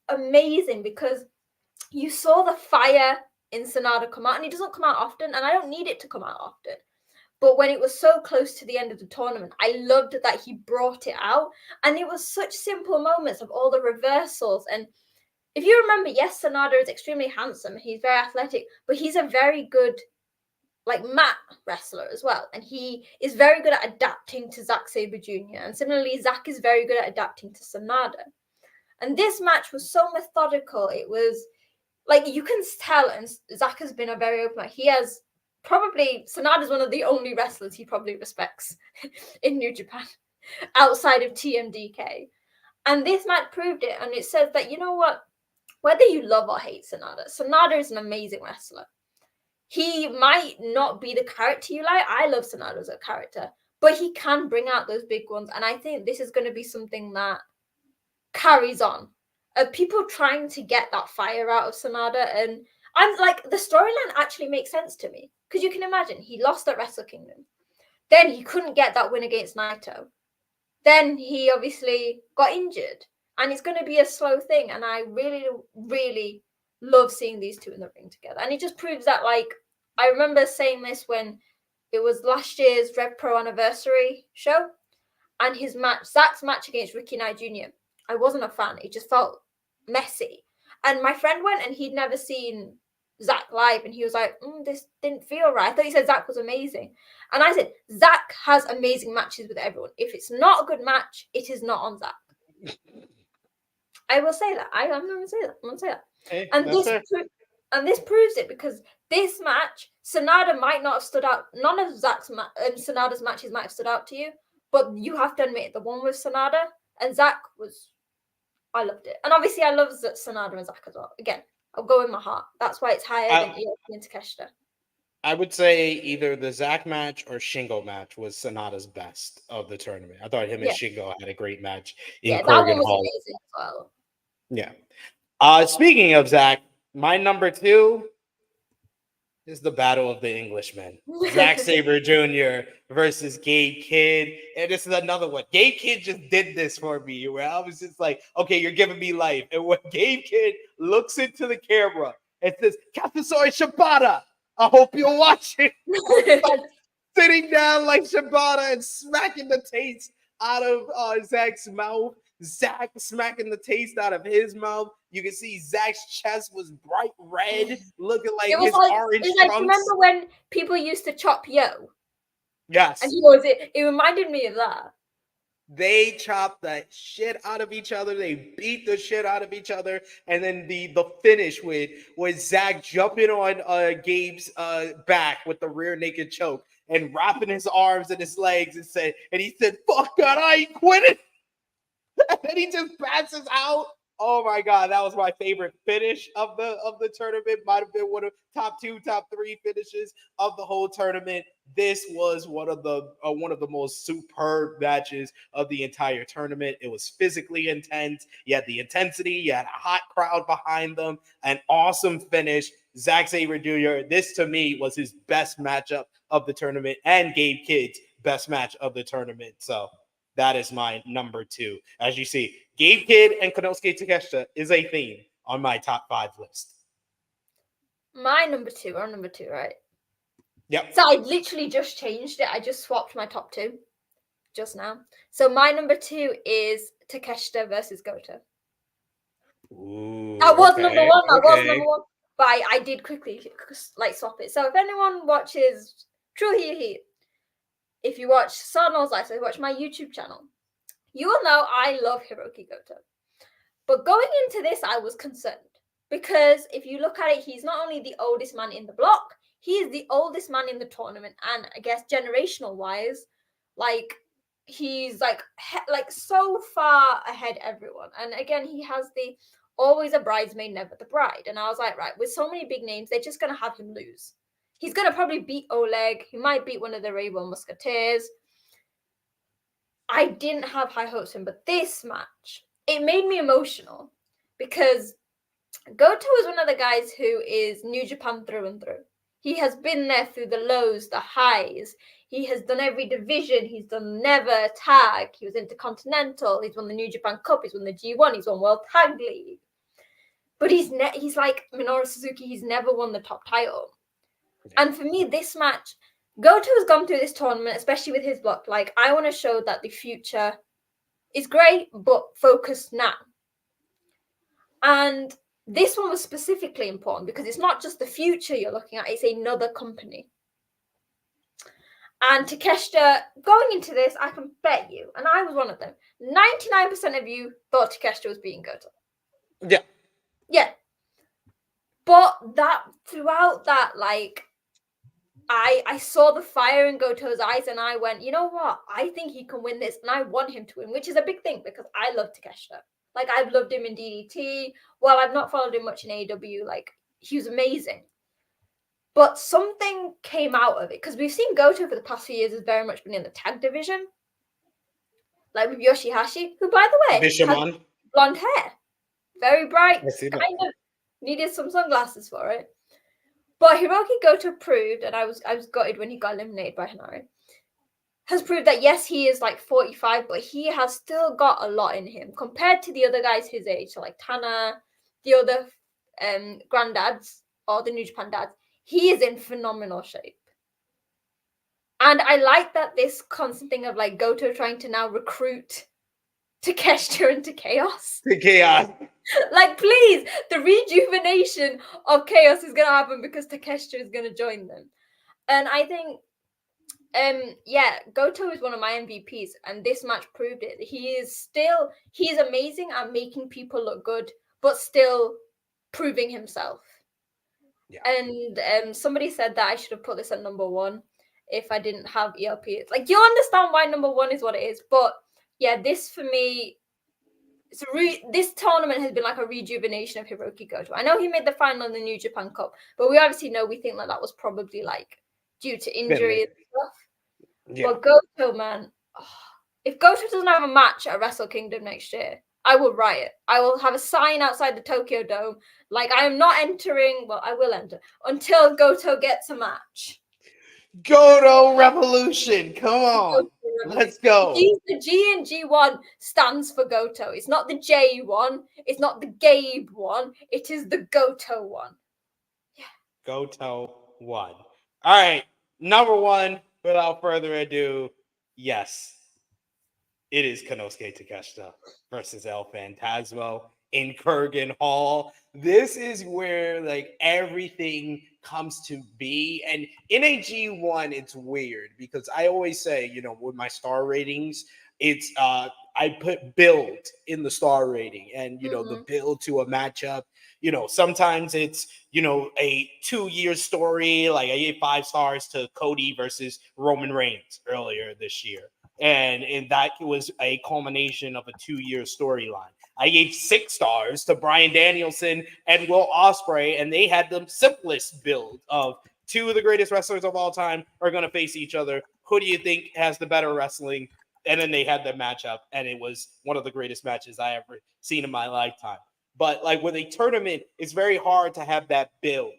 F: amazing because you saw the fire in Sonal come out, and it doesn't come out often, and I don't need it to come out often. But when it was so close to the end of the tournament, I loved that he brought it out. And it was such simple moments of all the reversals. And if you remember, yes, Sanada is extremely handsome. He's very athletic, but he's a very good, mat wrestler as well. And he is very good at adapting to Zack Sabre Jr. And similarly, Zack is very good at adapting to Sanada. And this match was so methodical. It was you can tell, and Zack has been a very open. He has Sanada is one of the only wrestlers he probably respects in New Japan outside of TMDK. And this match proved it. And it says that, you know what? Whether you love or hate Sanada is an amazing wrestler. He might not be the character you like. I love Sanada as a character, but he can bring out those big ones. And I think this is going to be something that carries on. People trying to get that fire out of Sanada. And I'm the storyline actually makes sense to me. Because you can imagine, he lost at Wrestle Kingdom. Then he couldn't get that win against Naito. Then he obviously got injured. And it's going to be a slow thing. And I really, really love seeing these two in the ring together. And it just proves that, I remember saying this when it was last year's Rev Pro anniversary show. And his match, Zack's match against Ricky Knight Jr., I wasn't a fan. It just felt messy. And my friend went and he'd never seen Zack live. And he was like, this didn't feel right. I thought he said Zack was amazing. And I said, Zack has amazing matches with everyone. If it's not a good match, it is not on Zack. I will say that. I'm going to say that.
E: Hey,
F: and this proves it, because this match, Sanada might not have stood out. None of Zack's and Sanada's matches might have stood out to you, but you have to admit the one with Sanada and Zack I loved it. And obviously I love Sanada and Zack as well. Again, I'll go in my heart. That's why it's higher than EOP and Takeshita.
E: I would say either the Zack match or Shingo match was Sonata's best of the tournament. I thought him and Shingo had a great match in Kurgan
F: that one was
E: Hall.
F: amazing as well.
E: Yeah. Speaking of Zack, my number 2 is the Battle of the Englishmen. Zack Sabre Jr. versus Gabe Kidd. And this is another one. Gabe Kidd just did this for me, where I was just like, okay, you're giving me life. And when Gabe Kidd looks into the camera and says, Katasori Shibata, I hope you're watching. Sitting down like Shibata and smacking the taste out of Zack's mouth. Zack smacking the taste out of his mouth. You can see Zack's chest was bright red, looking like his orange trunks.
F: Remember when people used to chop Yo?
E: Yes.
F: And it reminded me of that.
E: They chopped the shit out of each other. They beat the shit out of each other. And then the finish with Zack jumping on Gabe's back with the rear naked choke and wrapping his arms and his legs and he said, fuck that, I ain't quitting. And then he just passes out. Oh my God, that was my favorite finish of the tournament. Might have been one of top 2, top 3 finishes of the whole tournament. This was one of the most superb matches of the entire tournament. It was physically intense. You had the intensity. You had a hot crowd behind them. An awesome finish. Zack Sabre Jr., this to me was his best matchup of the tournament, and Gabe Kidd's best match of the tournament. So that is my number 2. As you see, Gabe Kidd and Konosuke Takeshita is a theme on my top 5 list.
F: My number 2, right?
E: Yep.
F: So I literally just changed it. I just swapped my top 2 just now. So my number 2 is Takeshita versus Goto.
E: Ooh,
F: that was number 1. That was number 1. But I did quickly swap it. So if anyone watches True Heat, if you watch Sonal's Life, so if you watch my YouTube channel, you will know I love Hiroki Goto. But going into this, I was concerned. Because if you look at it, he's not only the oldest man in the block, he is the oldest man in the tournament. And I guess generational-wise, he's like so far ahead everyone. And again, he has the always a bridesmaid, never the bride. And I was like, right, with so many big names, they're just gonna have him lose. He's gonna probably beat Oleg. He might beat one of the Rainbow Musketeers. I didn't have high hopes for him, but this match, it made me emotional because Goto is one of the guys who is New Japan through and through. He has been there through the lows, the highs. He has done every division. He's done Never Tag. He was Intercontinental. He's won the New Japan Cup. He's won the G1. He's won World Tag League. But he's like Minoru Suzuki. He's never won the top title. And for me, this match, Goto has gone through this tournament, especially with his block. Like, I want to show that the future is great, but focused now. And this one was specifically important because it's not just the future you're looking at, it's another company. And Takeshita, going into this, I can bet you, and I was one of them, 99% of you thought Takeshita was beating Goto.
E: Yeah.
F: Yeah. But that, throughout that, like, I saw the fire in Goto's eyes and I went, you know what? I think he can win this and I want him to win, which is a big thing because I love Takeshita. Like, I've loved him in DDT. While I've not followed him much in AEW, like, he was amazing. But something came out of it because we've seen Goto for the past few years has very much been in the tag division. Like with Yoshihashi, who, by the way, has blonde hair. Very bright. Kind of needed some sunglasses for it. But Hiroki Goto proved, and I was gutted when he got eliminated by Hanare, has proved that yes, he is like 45, but he has still got a lot in him compared to the other guys his age, so like Tana, the other granddads or the New Japan dads. He is in phenomenal shape. And I like that this constant thing of like Goto trying to now recruit Takeshita into Chaos.
E: The Chaos.
F: Like, please, the rejuvenation of Chaos is going to happen because Takeshita is going to join them. And I think, Goto is one of my MVPs, and this match proved it. He's amazing at making people look good, but still proving himself. Yeah. And somebody said that I should have put this at number 1 if I didn't have ELP. It's like, you understand why number 1 is what it is, but yeah, this for me, this tournament has been like a rejuvenation of Hiroki Goto. I know he made the final in the New Japan Cup, but we obviously know we think that was probably like due to injury and stuff. Yeah. But Goto, man, if Goto doesn't have a match at Wrestle Kingdom next year, I will riot. I will have a sign outside the Tokyo Dome. Like, I am not entering. Well, I will enter until Goto gets a match.
E: Goto Revolution. Come on. Let's go.
F: The G in G1 stands for Goto. It's not the J one. It's not the Gabe one. It is the Goto one. Yeah.
E: Goto 1. All right. Number 1, without further ado, yes. It is Konosuke Takeshita versus El Phantasmo in Kurgan Hall. This is where like everything comes to be. And in a G1, it's weird because I always say, you know, with my star ratings, it's I put build in the star rating and, you know, the build to a matchup. You know, sometimes it's, you know, a 2-year story. Like I gave 5 stars to Cody versus Roman Reigns earlier this year. And that was a culmination of a 2-year storyline. I gave 6 stars to Bryan Danielson and Will Ospreay, and they had the simplest build of 2 of the greatest wrestlers of all time are going to face each other. Who do you think has the better wrestling? And then they had the matchup, and it was one of the greatest matches I ever seen in my lifetime. But like with a tournament, it's very hard to have that build.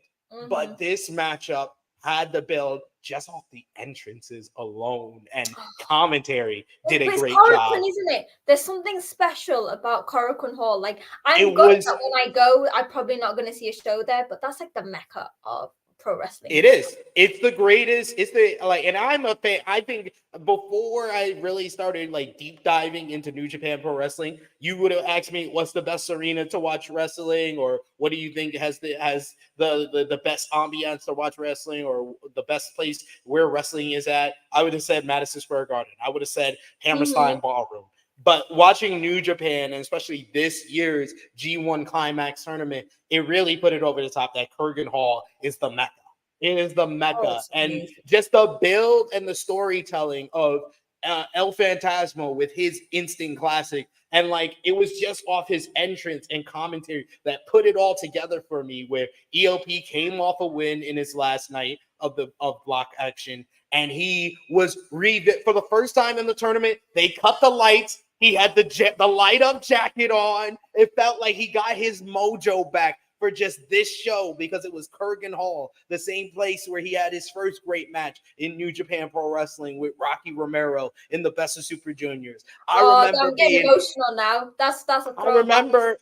E: But this matchup had the build just off the entrances alone, and commentary did a great job.
F: Isn't it? There's something special about Korakuen Hall. Like, I'm good that when I go, I'm probably not going to see a show there, but that's like the mecca of pro wrestling.
E: It is. It's the greatest. It's the like, and I'm a fan. I think before I really started like deep diving into New Japan Pro Wrestling, you would have asked me what's the best arena to watch wrestling, or what do you think has the best ambiance to watch wrestling, or the best place where wrestling is at. I would have said Madison Square Garden. I would have said Hammerstein Ballroom. But watching New Japan, and especially this year's G1 Climax tournament, it really put it over the top that Kurgan Hall is the mecca. It is the mecca. And just the build and the storytelling of El Phantasmo with his instant classic. And like it was just off his entrance and commentary that put it all together for me, where ELP came off a win in his last night of block action, and he was for the first time in the tournament. They cut the lights. He had the light up jacket on. It felt like he got his mojo back for just this show, because it was Kurgan Hall, the same place where he had his first great match in New Japan Pro Wrestling with Rocky Romero in the Best of Super Juniors.
F: I'm getting emotional now. That's a throwback.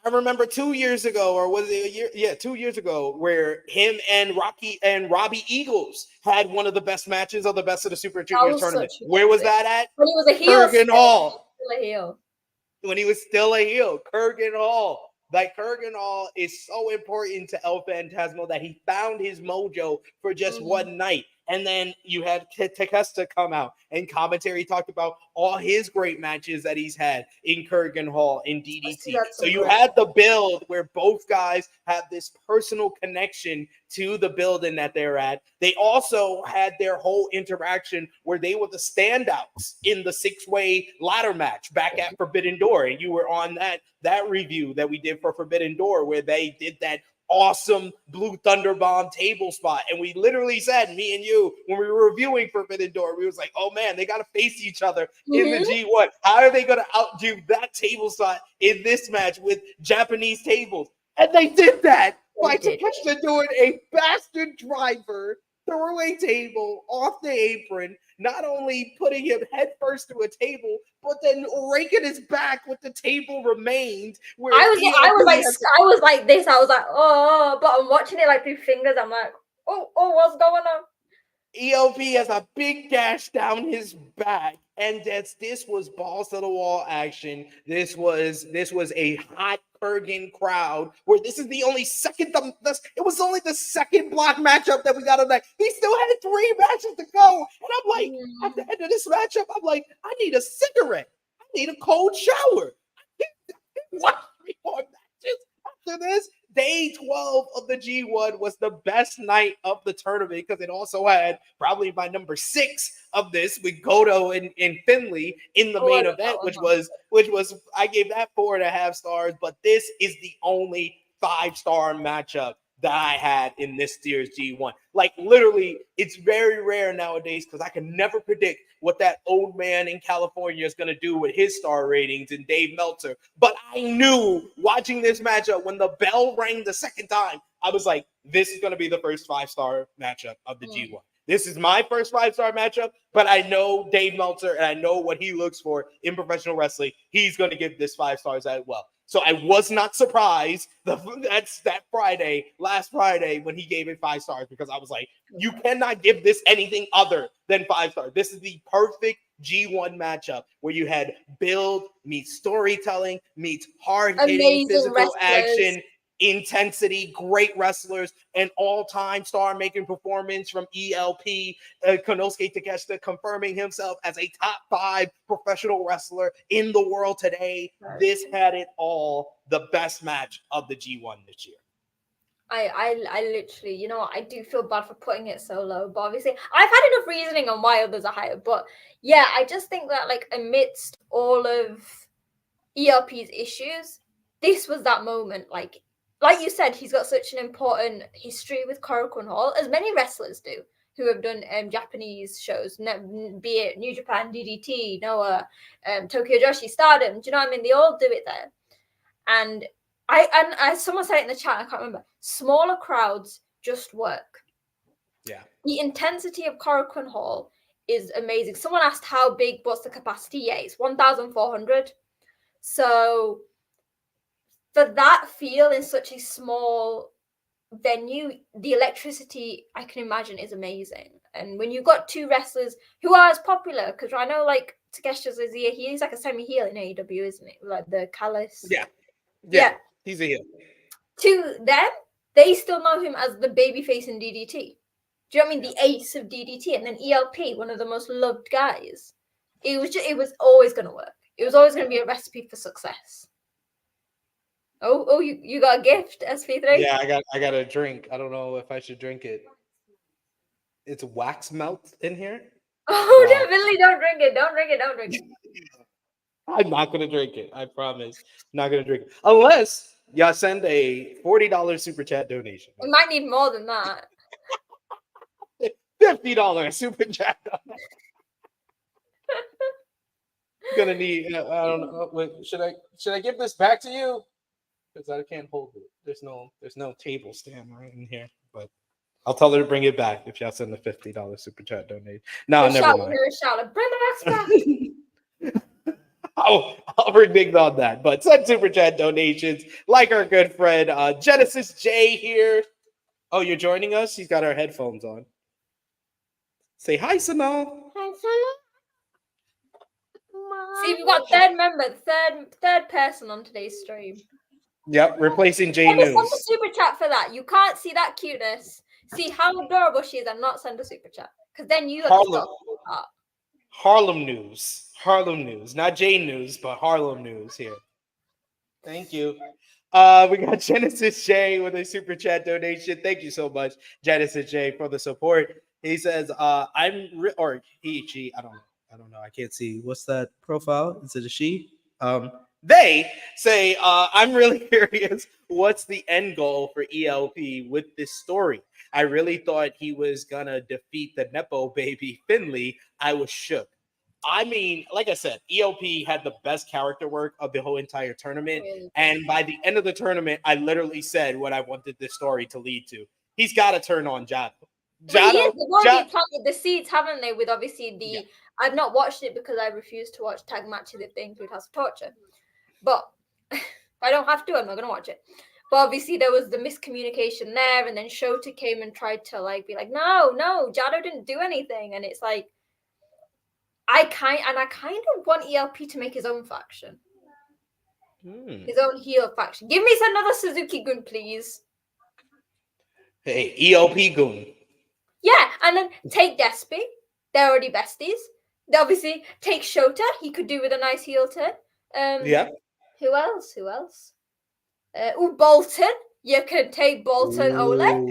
E: I remember 2 years ago, or was it a year? Yeah, 2 years ago, where him and Robbie Eagles had one of the best matches of the Best of the Super Juniors tournament. Where was that at?
F: When he was a heel.
E: Kurgan Hall.
F: Still a heel.
E: When he was still a heel, Kurgan Hall. Like, Kurgan Hall is so important to El Phantasmo that he found his mojo for just one night. And then you had Takesta come out, and commentary talked about all his great matches that he's had in Kurgan Hall in DDT. So you had the build where both guys have this personal connection to the building that they're at. They also had their whole interaction where they were the standouts in the 6-way ladder match back at Forbidden Door. And you were on that review that we did for Forbidden Door, where they did that awesome Blue Thunder Bomb table spot. And we literally said, me and you, when we were reviewing Forbidden Door, we was like, oh man, they got to face each other in the G1. How are they going to outdo that table spot in this match with Japanese tables? And they did that by Takeshita doing a bastard driver throwaway table off the apron, not only putting him head first to a table, but then raking his back with the table remained. Where
F: I was like this. I was like, oh, but I'm watching it like through fingers. I'm like, oh, what's going on?
E: ELP has a big gash down his back, and this was balls to the wall action. This was a hot Kurgan crowd, where this is the only it was only the second block matchup that we got on that. He still had 3 matches to go, and I'm like, at the end of this matchup, I'm like, I need a cigarette, I need a cold shower. I can't watch 3 more matches after this. Day 12 of the G1 was the best night of the tournament, because it also had probably my number 6 of this with Goto and Finlay in the main event, which was I gave that 4.5 stars, but this is the only 5-star matchup that I had in this year's G1. Like, literally, it's very rare nowadays, because I can never predict what that old man in California is going to do with his star ratings and Dave Meltzer. But I knew watching this matchup, when the bell rang the second time, I was like, this is going to be the first 5-star matchup of the G1. This is my first 5-star matchup, but I know Dave Meltzer, and I know what he looks for in professional wrestling. He's going to give this 5 stars as well. So I was not surprised that's that last Friday, when he gave it 5 stars, because I was like, you cannot give this anything other than 5 stars. This is the perfect G1 matchup, where you had build meets storytelling meets hard-hitting physical action, intensity, great wrestlers, an all-time star-making performance from ELP, Konosuke Takeshita confirming himself as a top 5 professional wrestler in the world today. This had it all. The best match of the G1 this year.
F: I literally, you know what, I do feel bad for putting it so low, but obviously I've had enough reasoning on why others are higher. But yeah, I just think that, like, amidst all of ELP's issues, this was that moment. Like you said, he's got such an important history with Korakuen Hall, as many wrestlers do who have done Japanese shows, be it New Japan, DDT, Noah, Tokyo Joshi, Stardom. Do you know what I mean? They all do it there. And I someone said it in the chat, I can't remember. Smaller crowds just work.
E: Yeah.
F: The intensity of Korakuen Hall is amazing. Someone asked what's the capacity? Yeah, it's 1,400. So for that feel in such a small venue, the electricity, I can imagine, is amazing. And when you've got 2 wrestlers who are as popular, because I know, like, Takeshita's he's like a semi-heel in AEW, isn't it? Like the Callus.
E: Yeah. He's a heel.
F: To them, they still know him as the babyface in DDT. Do you know what I mean? The ace of DDT. And then ELP, one of the most loved guys. It was always going to work. It was always going to be a recipe for success. Oh, you got a gift, SP3?
E: Yeah, I got a drink. I don't know if I should drink it. It's wax melt in here.
F: Oh,
E: So
F: definitely don't drink it. Don't drink it. Don't drink it.
E: I'm not gonna drink it. I promise. Not gonna drink it unless y'all send a $40 super chat donation.
F: It might need more than that.
E: $50 super chat. Gonna need. I don't know. Wait, should I give this back to you? Because I can't hold it. There's no table stand right in here. But I'll tell her to bring it back if y'all send the $50 super chat donation. No, never mind.
F: You're a shout. Bring the box back.
E: I'll renege on that. But send super chat donations like our good friend Genesis J here. Oh, you're joining us? He's got our headphones on. Say hi, Sonal.
F: Hi, Sonal. See, we've got third person on today's stream.
E: Yep, replacing J
F: Send a
E: News.
F: super chat for that. You can't see that cuteness. See how adorable she is and not send a super chat. Because then you
E: Harlem News. Harlem News. Not J News, but Harlem News here. Thank you. We got Genesis J with a super chat donation. Thank you so much, Genesis J, for the support. He says, or he, she, I don't know. I can't see. What's that profile? Is it a she? They say, I'm really curious. What's the end goal for ELP with this story? I really thought he was gonna defeat the Nepo baby Finlay. I was shook. I mean, like I said, ELP had the best character work of the whole entire tournament. And by the end of the tournament, I literally said what I wanted this story to lead to. He's got to turn on Jado.
F: They've already planted the seeds, haven't they? With obviously the I've not watched it because I refuse to watch tag matches if they include House of Torture. But I don't have to, I'm not gonna watch it. But obviously there was the miscommunication there, and then Shota came and tried to be like, no, Jado didn't do anything, and it's like I kind of want ELP to make his own faction. His own heel faction. Give me another Suzuki-gun, please.
E: Hey, ELP gun.
F: Yeah, and then take Despy. They're already besties. They obviously take Shota. He could do with a nice heel turn.
E: Yeah.
F: Who else? Bolton. You can take Bolton Oleg.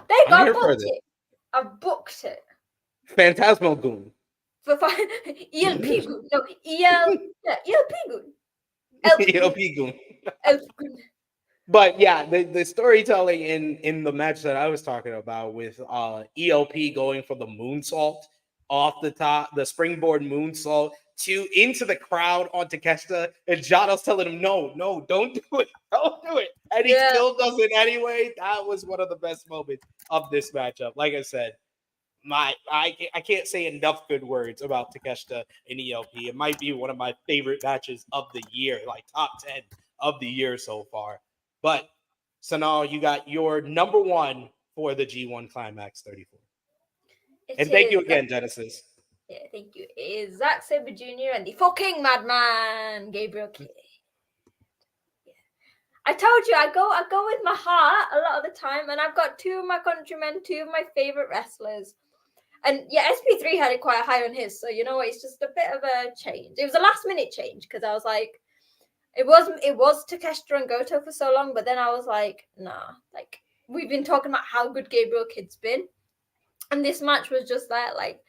F: They got booked it. I've booked it.
E: Phantasmal Goon.
F: For ELP Goon. No, ELP Goon.
E: ELP Goon. But yeah, the storytelling in the match that I was talking about with ELP going for the moonsault off the top, the springboard moonsault into the crowd on Takeshita, and Jado's telling him, no, don't do it. Don't do it. And he still does it anyway. That was one of the best moments of this matchup. Like I said, I can't say enough good words about Takeshita and ELP. It might be one of my favorite matches of the year, like top 10 of the year so far. But Sonal, you got your number one for the G1 Climax 34. Thank you again, Genesis.
F: Yeah, thank you. It is Zack Sabre Jr. and the fucking madman, Gabriel Kidd. Yeah. I told you, I go with my heart a lot of the time, and I've got two of my countrymen, two of my favorite wrestlers. And yeah, SP3 had it quite high on his, so you know what, it's just a bit of a change. It was a last minute change because I was like, it was Takeshita and Goto for so long, but then I was like, nah, like we've been talking about how good Gabriel Kidd's been, and this match was just that. Like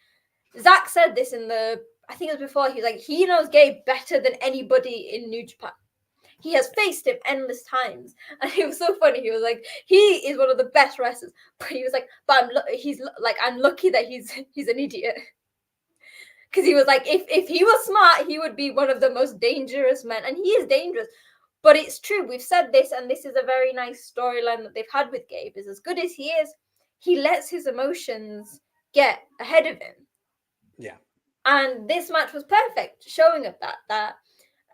F: Zack said this I think it was before, he's like, he knows Gabe better than anybody in New Japan. He has faced him endless times, and it was so funny. He was like, he is one of the best wrestlers, but he was like, but I'm lucky that he's an idiot. Because he was like, if he was smart, he would be one of the most dangerous men. And he is dangerous. But it's true. We've said this, and this is a very nice storyline that they've had with Gabe. Is as good as he is, he lets his emotions get ahead of him.
E: Yeah. And
F: this match was perfect, showing of that.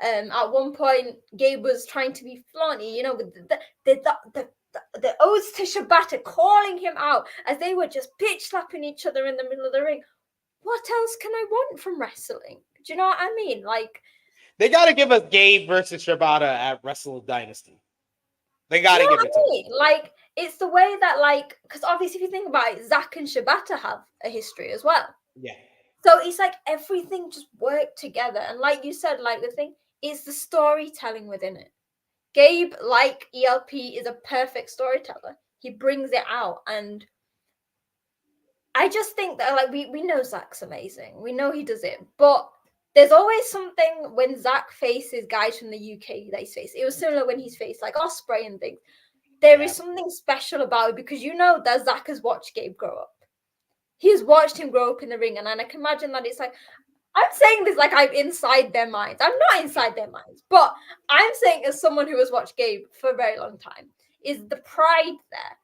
F: At one point, Gabe was trying to be flaunty, you know, with the oaths to Shibata, calling him out as they were just bitch slapping each other in the middle of the ring. What else can I want from wrestling? Do you know what I mean? Like,
E: they got to give us Gabe versus Shibata at Wrestle Dynasty. They got to give it to us.
F: Like, it's the way that, like, because obviously if you think about it, Zack and Shibata have a history as well.
E: Yeah.
F: So it's like everything just worked together. And like you said, like the thing is the storytelling within it. Gabe, like ELP, is a perfect storyteller. He brings it out, and I just think that like we know Zack's amazing. We know he does it, but there's always something when Zack faces guys from the UK that he's faced. It was similar when he's faced like Osprey and things. There is something special about it because you know that Zack has watched Gabe grow up. He has watched him grow up in the ring, and I can imagine that it's like I'm saying this like I'm inside their minds. I'm not inside their minds, but I'm saying as someone who has watched Gabe for a very long time, is the pride there.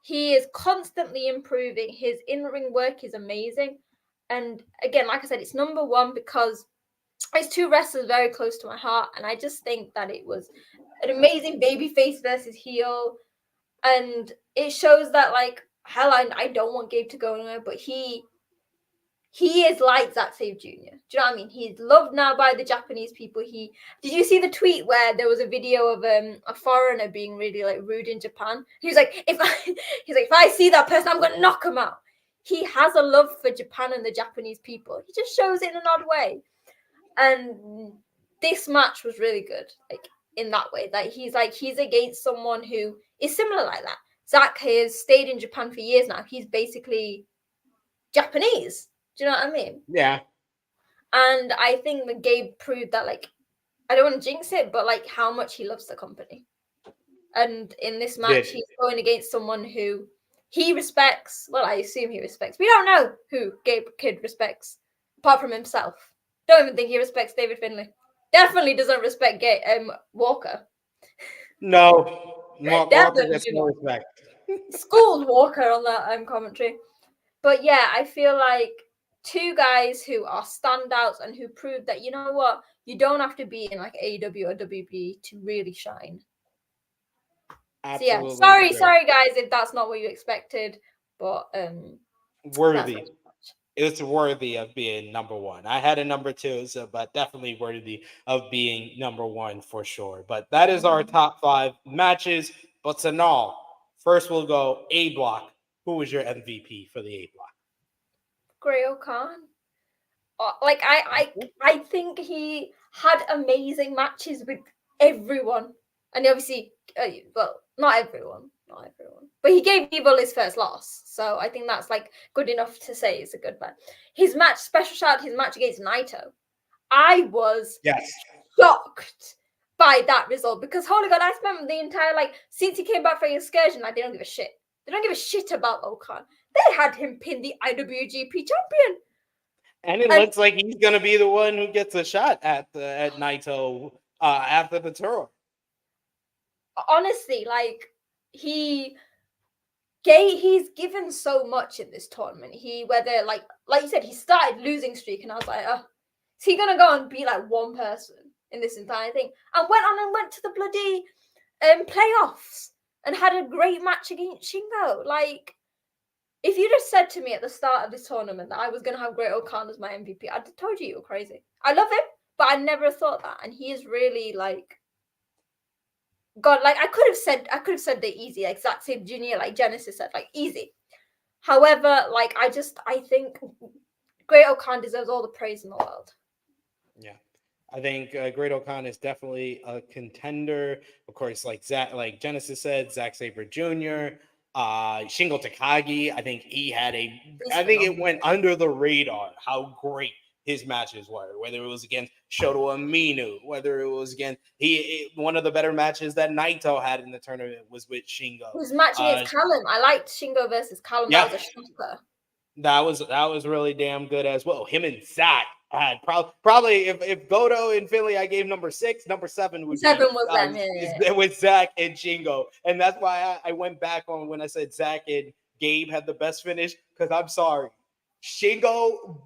F: He is constantly improving. His in-ring work is amazing. And again, like I said, it's number one because it's two wrestlers very close to my heart. And I just think that it was an amazing babyface versus heel. And it shows that, like, hell, I don't want Gabe to go anywhere, but he is like Zack Sabre Jr. Do you know what I mean? He's loved now by the Japanese people. Did you see the tweet where there was a video of a foreigner being really like rude in Japan? He's like, if I see that person, I'm gonna knock him out. He has a love for Japan and the Japanese people. He just shows it in an odd way. And this match was really good, like in that way. That he's against someone who is similar like that. Zack has stayed in Japan for years now. He's basically Japanese. Do you know what I mean?
E: Yeah.
F: And I think that Gabe proved that, like, I don't want to jinx it, but like how much he loves the company. And in this match, he's going against someone who he respects. Well, I assume he respects. We don't know who Gabe Kidd respects, apart from himself. Don't even think he respects David Finlay. Definitely doesn't respect Walker.
E: No. Walker
F: Definitely
E: gets more respect.
F: Schooled Walker on that commentary. But yeah, I feel like two guys who are standouts and who prove that, you know what, you don't have to be in like AEW or WB to really shine.
E: Absolutely.
F: So yeah, sorry guys if that's not what you expected, but
E: worthy. It's worthy of being number one. I had a number two, but definitely worthy of being number one for sure. But that is our top 5 matches. But Sonal, first we'll go A block. Who was your MVP for the A block?
F: Great-O-Khan. Like I think he had amazing matches with everyone, and obviously, well, not everyone, but he gave Evil his first loss, so I think that's like good enough to say it's a good match. His match, special shout out his match against Naito. I was shocked by that result because holy God, I spent the entire since he came back from the excursion, they don't give a shit. They don't give a shit about Okan. They had him pin the IWGP champion.
E: And it looks like he's going to be the one who gets a shot at Naito after the tour.
F: Honestly, he's given so much in this tournament. Whether like you said, he started losing streak, and I was like, oh, is he gonna go and be like one person in this entire thing? And went to the bloody playoffs and had a great match against Shingo. Like, if you just said to me at the start of this tournament that I was going to have Great-O-Khan as my MVP, I'd have told you were crazy. I love him, but I never thought that. And he is really God, I could have said the easy, like Zack Sabre Jr., like Genesis said, easy. However, I think Great-O-Khan deserves all the praise in the world.
E: Yeah. I think Great-O-Khan is definitely a contender. Of course, like Genesis said, Zack Sabre Jr., Shingo Takagi. I think it went under the radar how great his matches were, whether it was against Shota Umino, whether it was against one of the better matches that Naito had in the tournament was with Shingo.
F: His match against Callum. I liked Shingo versus Callum.
E: Yeah.
F: That was a shocker.
E: That was really damn good as well. Him and Zack had probably if Goto and Finlay I gave number 6, number 7 would be with Zack and Shingo, and that's why I went back on when I said Zack and Gabe had the best finish, because I'm sorry, Shingo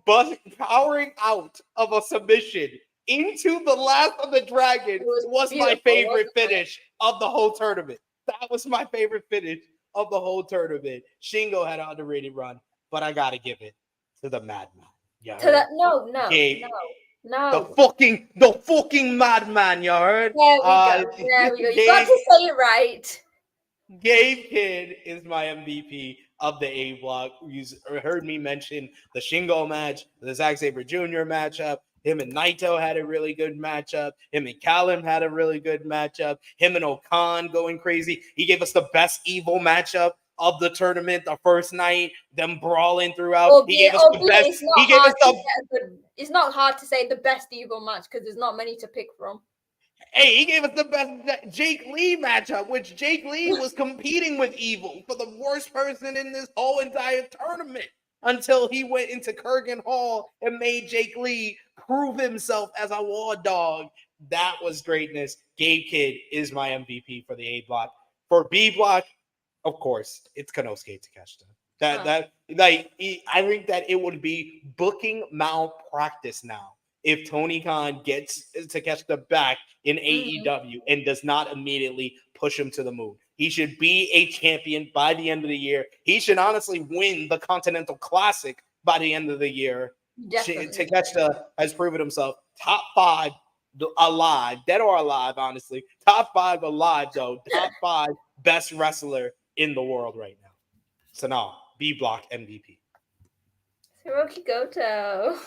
E: powering out of a submission into the last of the dragon was my favorite finish of the whole tournament. That was my favorite finish of the whole tournament. Shingo had an underrated run, but I gotta give it to the Madman. Yeah.
F: No.
E: The fucking Madman, you heard?
F: There we go. You got to say it right.
E: Gabe Kidd is my MVP of the A block. You heard me mention the Shingo match, the Zack Sabre Jr. matchup. Him and Naito had a really good matchup. Him and Callum had a really good matchup. Him and Okan going crazy. He gave us the best Evil matchup of the tournament, the first night, them brawling throughout.
F: Albeit,
E: He gave us the best. He gave us the.
F: It's not hard to say the best Evil match because there's not many to pick from.
E: Hey, he gave us the best Jake Lee matchup, which Jake Lee was competing with Evil for the worst person in this whole entire tournament until he went into Kurgan Hall and made Jake Lee prove himself as a war dog. That was greatness. Gabe Kidd is my MVP for the A block. For B block, of course, it's Konosuke Takeshita. I think that it would be booking malpractice now if Tony Khan gets Takeshita back in AEW and does not immediately push him to the moon. He should be a champion by the end of the year. He should honestly win the Continental Classic by the end of the year. Takeshita has proven himself top 5 alive, dead or alive, honestly. Top 5 alive, though. Top 5 best wrestler in the world right now. Sonal, B block MVP.
F: Hiroki Goto.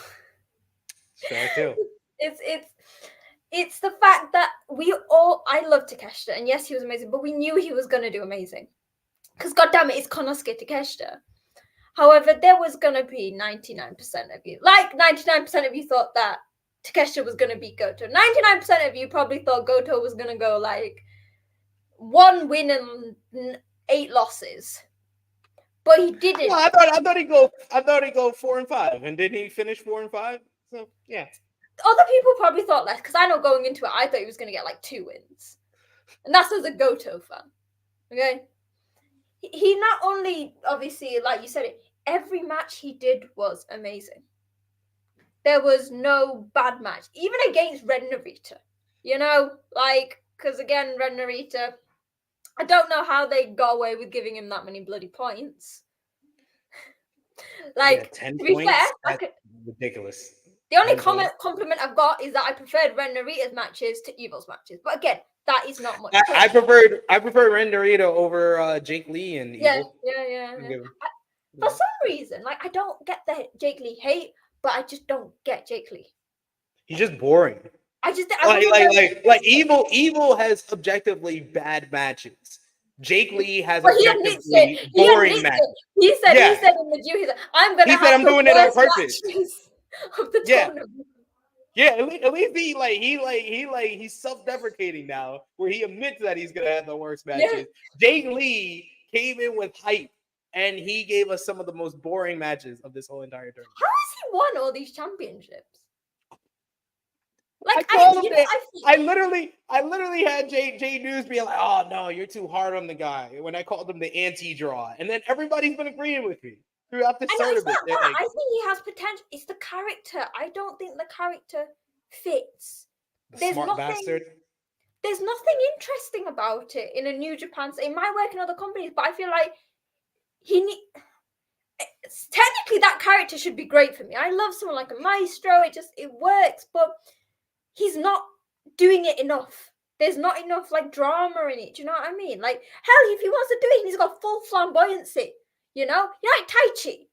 E: Fair too.
F: It's the fact that I love Takeshita, and yes, he was amazing, but we knew he was going to do amazing. Because, goddammit, it's Konosuke Takeshita. However, there was going to be 99% of you. Like, 99% of you thought that Takeshita was going to beat Goto. 99% of you probably thought Goto was going to go, like, 1 win and 8 losses. But he didn't.
E: Well, I thought he'd go 4-5, and didn't he finish 4-5? So, yeah.
F: Other people probably thought less, because I know going into it, I thought he was going to get like 2 wins. And that's as a Goto fan. Okay? He not only, obviously, like you said it, every match he did was amazing. There was no bad match. Even against Red Narita. You know? Like, because again, Red Narita, I don't know how they got away with giving him that many bloody points. Like,
E: 10
F: to be
E: points?
F: fair,
E: That's ridiculous.
F: the only compliment I've got is that I preferred Ren Narita's matches to Evil's matches. But again, that is not much.
E: I preferred Ren Narita over Jake Lee and Evil.
F: Yeah. For some reason, like, I don't get the Jake Lee hate, but I just don't get Jake Lee.
E: He's just boring. Like Evil has objectively bad matches. JakeLee has objectively boring matches.
F: He said in the Jew, I'm doing it on purpose. Of the tournament.
E: Yeah, at least he's self-deprecating now, where he admits that he's gonna have the worst matches. Yeah. Jake Lee came in with hype, and he gave us some of the most boring matches of this whole entire tournament.
F: How has he won all these championships? Like,
E: I literally had Jay News being like, "Oh no, you're too hard on the guy." When I called him the anti-draw, and then everybody's been agreeing with me throughout this tournament.
F: I think he has potential. It's the character. I don't think the character fits. There's
E: smart bastard.
F: There's nothing interesting about it in a New Japan. It might work in other companies, but I feel like technically that character should be great for me. I love someone like a Maestro. It works, but he's not doing it enough. There's not enough like drama in it. Do you know what I mean? Like, hell, if he wants to do it, he's got full flamboyancy. You know? You're like Taichi.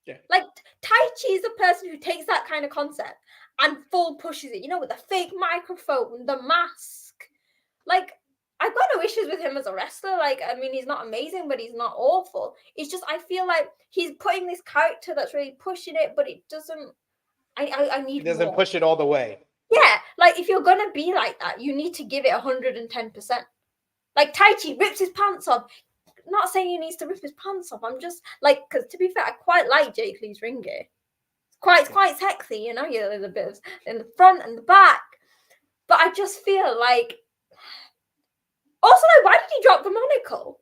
E: Yeah.
F: Like, Taichi is the person who takes that kind of concept and full pushes it, you know, with the fake microphone, the mask. Like, I've got no issues with him as a wrestler. Like, I mean, he's not amazing, but he's not awful. It's just, I feel like he's putting this character that's really pushing it, but it doesn't, I need
E: He doesn't
F: more.
E: push it all the way.
F: Yeah, like, if you're going to be like that, you need to give it 110%. Like, Taichi rips his pants off. Not saying he needs to rip his pants off. I'm just like, because to be fair, I quite like Jake Lee's ring gear. It's quite sexy, you know. Yeah, there's a bit of in the front and the back, but I just feel like. Also, like, why did he drop the monocle?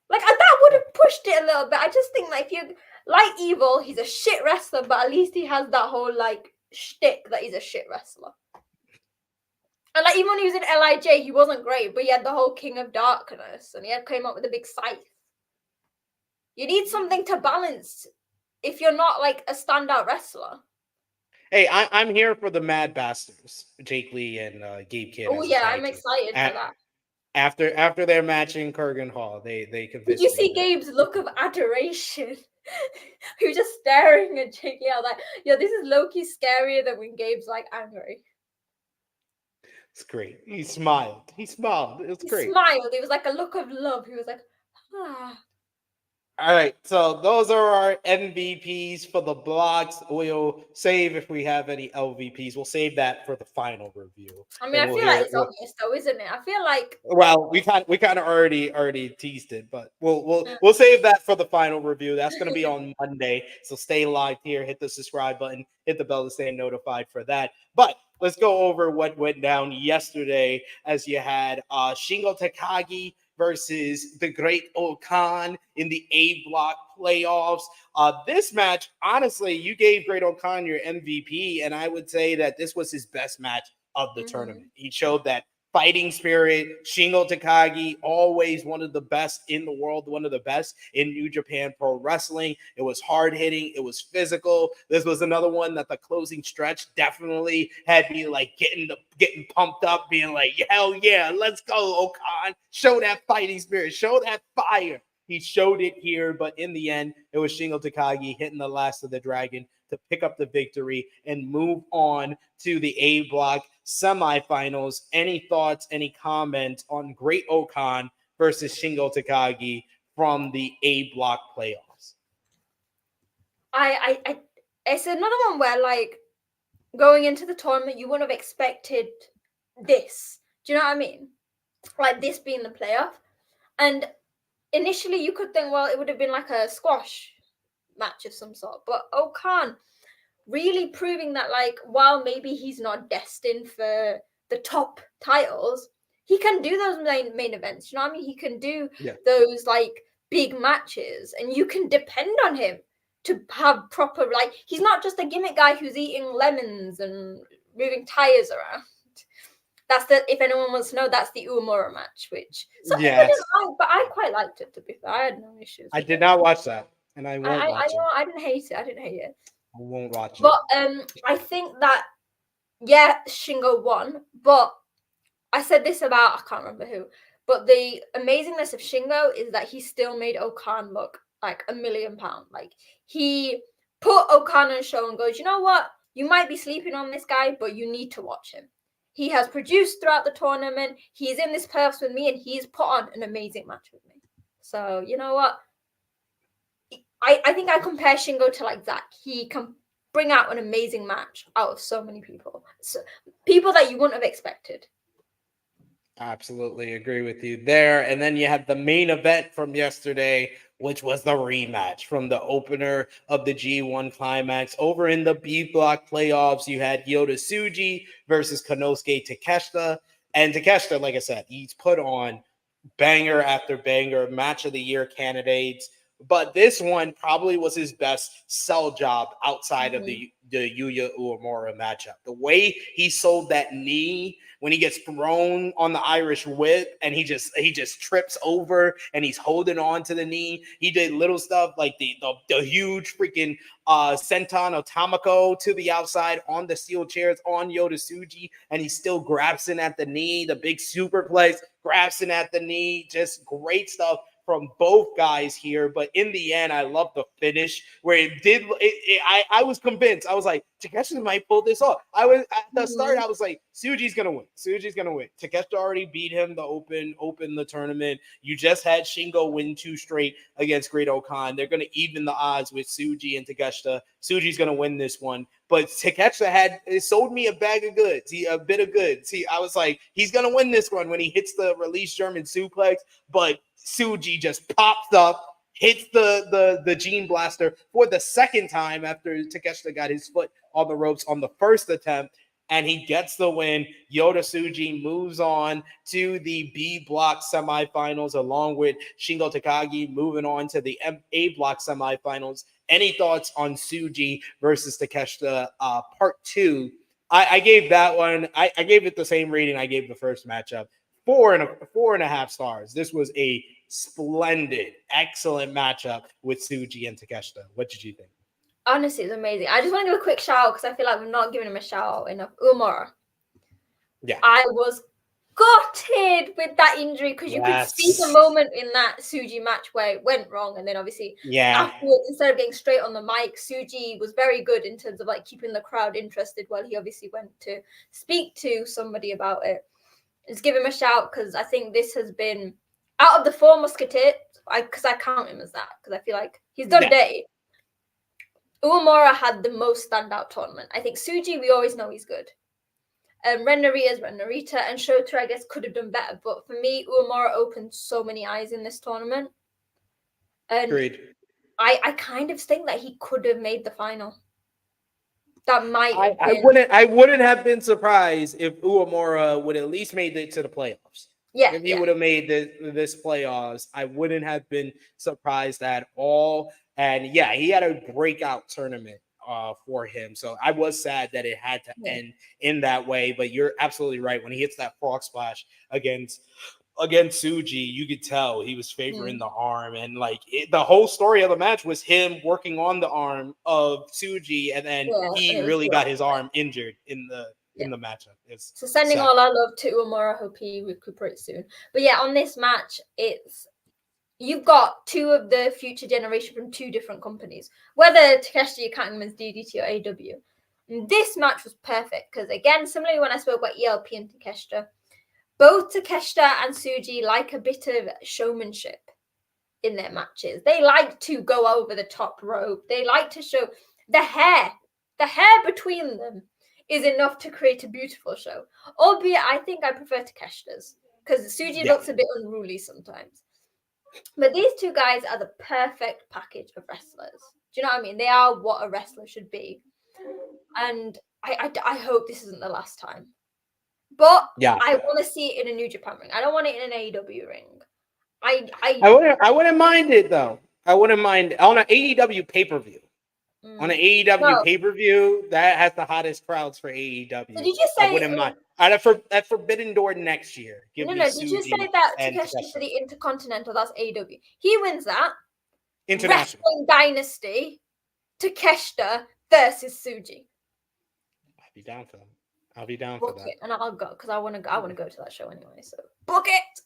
F: Like, that would have pushed it a little bit. I just think like, if you like Evil, he's a shit wrestler, but at least he has that whole like shtick that he's a shit wrestler. And like, even when he was in LIJ, he wasn't great, but he had the whole King of Darkness, and he came up with a big scythe. You need something to balance if you're not like a standout wrestler.
E: Hey, I'm here for the Mad Bastards, Jake Lee and Gabe Kidd.
F: Oh yeah, I'm excited for that.
E: After their match in Kurgan Hall, they convinced.
F: Did you see Gabe's look of adoration? He was just staring at Jake Lee. I was like, yo, this is low-key scarier than when Gabe's like angry.
E: It's great. He smiled. He smiled. It was
F: He
E: great.
F: smiled. It was like a look of love. He was like, ah.
E: All right, so those are our MVPs for the blocks. We'll save if we have any LVPs. We'll save that for the final review,
F: I mean,
E: and
F: I
E: we'll
F: feel
E: hear
F: like
E: it.
F: it's obvious though, isn't it? I feel like
E: Well, we kind of already teased it, but we'll we'll
F: uh,
E: we'll save that for the final review. That's going to be on Monday, so stay live here. Hit the subscribe button, hit the bell to stay notified for that. But let's go over what went down yesterday, as you had Shingo Takagi versus the Great Okan in the A Block playoffs. This match, honestly, you gave Great Okan your MVP, and I would say that this was his best match of the tournament. He showed that fighting spirit. Shingo Takagi, always one of the best in the world, one of the best in New Japan Pro Wrestling. It was hard hitting, it was physical. This was another one that the closing stretch definitely had me like getting pumped up, being like, hell yeah, let's go, Okan. Show that fighting spirit, show that fire. He showed it here, but in the end, it was Shingo Takagi hitting the last of the dragon to pick up the victory and move on to the A Block semifinals. Any thoughts, any comments on Great Okan versus Shingo Takagi from the A Block playoffs?
F: I it's another one where like going into the tournament, you wouldn't have expected this. Do you know what I mean? Like this being the playoff. And initially you could think, well, it would have been like a squash match of some sort. But Okan really proving that, like, while maybe he's not destined for the top titles, he can do those main events. You know what I mean? He can do those like big matches, and you can depend on him to have proper, like, he's not just a gimmick guy who's eating lemons and moving tires around. That's the, if anyone wants to know, that's the Uemura match, which some people didn't like, but I quite liked it, to be fair. I had no issues.
E: I did not watch that, and I won't watch it.
F: I didn't hate it. I didn't hate it.
E: I won't watch
F: But
E: it.
F: I think that, yeah, Shingo won, but I said this about, I can't remember who, but the amazingness of Shingo is that he still made Okan look like £1 million. Like, he put Okan on a show and goes, you know what? You might be sleeping on this guy, but you need to watch him. He has produced throughout the tournament. He's in this playoffs with me, and he's put on an amazing match with me. So, you know what? I think I compare Shingo to like Zack. He can bring out an amazing match out of so many people. So, people that you wouldn't have expected.
E: Absolutely agree with you there. And then you had the main event from yesterday, which was the rematch from the opener of the G1 Climax. Over in the B Block playoffs, you had Yota Tsuji versus Konosuke Takeshita. And Takeshita, like I said, he's put on banger after banger, match of the year candidates. But this one probably was his best sell job outside of the Yuya Uemura matchup. The way he sold that knee when he gets thrown on the Irish whip and he just trips over and he's holding on to the knee. He did little stuff like the huge freaking senton otamako to the outside on the steel chairs on Yota Tsuji, and he still grabs in at the knee. The big superplex, grabs in at the knee. Just great stuff from both guys here. But in the end, I love the finish where I was convinced. I was like, Takeshita might pull this off. I was at the start, I was like, Tsuji's gonna win. Tsuji's gonna win. Takeshita already beat him open the tournament. You just had Shingo win 2 straight against Great Okan. They're gonna even the odds with Tsuji and Takeshita. Tsuji's gonna win this one. But Takeshita sold me a bag of goods. A bit of goods. I was like, he's gonna win this one when he hits the release German suplex, but Tsuji just pops up, hits the Gene Blaster for the second time after Takeshita got his foot on the ropes on the first attempt, and he gets the win. Yota Tsuji moves on to the B Block semifinals, along with Shingo Takagi moving on to the A Block semifinals. Any thoughts on Tsuji versus Takeshita part 2? I gave that one, I gave it the same rating I gave the first matchup. 4.5 stars. This was a splendid, excellent matchup with Tsuji and Takeshita. What did you think?
F: Honestly, it's amazing. I just want to give a quick shout out because I feel like we're not giving him a shout out enough. Uemura.
E: Yeah.
F: I was gutted with that injury because you could see the
E: Yes.
F: moment in that Tsuji match where it went wrong, and then obviously
E: Yeah.
F: afterwards, instead of getting straight on the mic, Tsuji was very good in terms of like keeping the crowd interested while he obviously went to speak to somebody about it. Just give him a shout because I think this has been out of the four Musketeers, because I count him as that because I feel like he's done
E: Yeah.
F: dirty. Uemura had the most standout tournament. I think Tsuji, we always know he's good. Ren Narita's Ren Narita, and Shota, I guess, could have done better. But for me, Uemura opened so many eyes in this tournament. And
E: Agreed.
F: I kind of think that he could have made the final. That might have
E: I wouldn't have been surprised if Uemura would at least made it to the playoffs.
F: Yeah.
E: If he would have made this playoffs, I wouldn't have been surprised at all. And yeah, he had a breakout tournament for him. So I was sad that it had to end in that way. But you're absolutely right. When he hits that frog splash against Tsuji, you could tell he was favoring the arm, and like the whole story of the match was him working on the arm of Tsuji, and then he really got his arm injured in the matchup.
F: So sending all our love to Uemura. Hope he recuperates soon. But yeah, on this match, you've got two of the future generation from two different companies. Whether Takeshita you're counting them as DDT or AW. And this match was perfect because again, similarly when I spoke about ELP and Takeshita, both Takeshita and Tsuji like a bit of showmanship in their matches. They like to go over the top rope. They like to show the hair. The hair between them is enough to create a beautiful show. Albeit, I think I prefer Takeshita's because Tsuji looks a bit unruly sometimes. But these two guys are the perfect package of wrestlers. Do you know what I mean? They are what a wrestler should be. And I hope this isn't the last time. But I want to see it in a New Japan ring. I don't want it in an AEW ring.
E: I wouldn't mind it though. I wouldn't mind on an AEW pay-per-view. On an AEW pay-per-view, that has the hottest crowds for AEW.
F: So did you say
E: I wouldn't mind. At Forbidden Door next year.
F: Did you say that Takeshita for the Intercontinental? That's AEW. He wins that.
E: International
F: Wrestling Dynasty. Takeshita versus Tsuji.
E: I'll be down for that. I'll be down for that.
F: And I'll go because I want to go to that show anyway. So book it.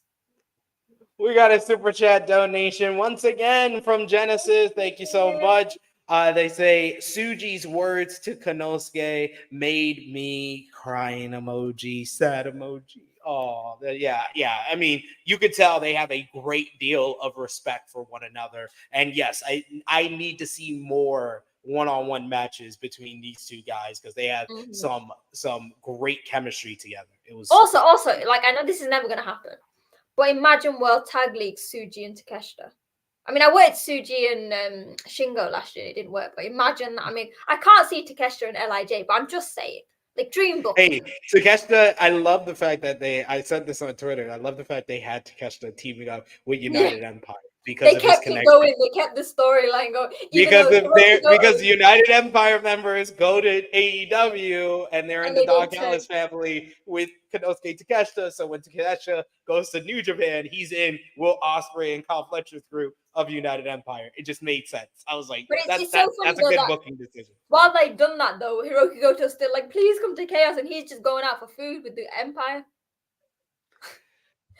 E: We got a super chat donation once again from Genesis. Thank you so much. They say Tsuji's words to Konosuke made me crying emoji, sad emoji. Oh, yeah. I mean, you could tell they have a great deal of respect for one another. And yes, I need to see more one-on-one matches between these two guys because they have some great chemistry together. It was
F: also like I know this is never gonna happen, but imagine World Tag League Tsuji and Takeshita. I mean, I worked Tsuji and Shingo last year. It didn't work, but imagine that. I mean, I can't see Takeshita and LIJ, but I'm just saying, like dream book.
E: Hey, Takeshita, I love the fact that I said this on Twitter. I love the fact they had Takeshita teaming up with United Empire. Because
F: they kept it going. They kept the storyline going.
E: Because United Empire members go to AEW and they're in the Doc Gallows family with Konosuke Takeshita. So when Takeshita goes to New Japan, he's in Will Ospreay and Kyle Fletcher's group of United Empire. It just made sense. I was like, that's a good booking decision.
F: While they've done that, though, Hiroki Goto's still like, please come to Chaos, and he's just going out for food with the Empire.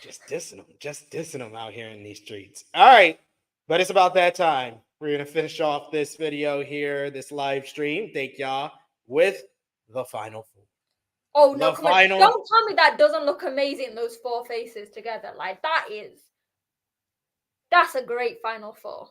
E: Just dissing them out here in these streets. All right, but it's about that time. We're going to finish off this video here, this live stream. Thank y'all with the Final Four.
F: Oh, no, come on. Don't tell me that doesn't look amazing, those four faces together. Like, that's a great Final Four.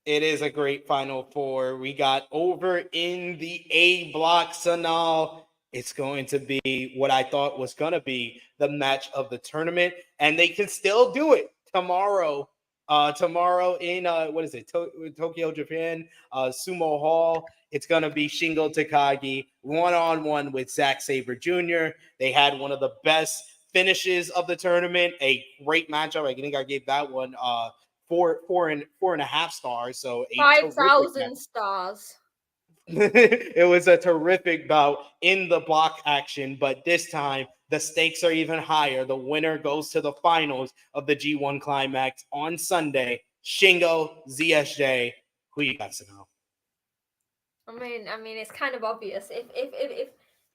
E: It is a great Final Four. We got over in the A block, Sonal. It's going to be what I thought was going to be the match of the tournament, and they can still do it tomorrow. Tomorrow in Tokyo, Japan, Sumo Hall. It's going to be Shingo Takagi one-on-one with Zack Sabre Jr. They had one of the best finishes of the tournament. A great matchup. I think I gave that one 4.5 stars. So
F: 5,000 stars.
E: It was a terrific bout in the block action, but this time the stakes are even higher. The winner goes to the finals of the G1 Climax on Sunday. Shingo, ZSJ. Who you got to know?
F: I mean, it's kind of obvious. If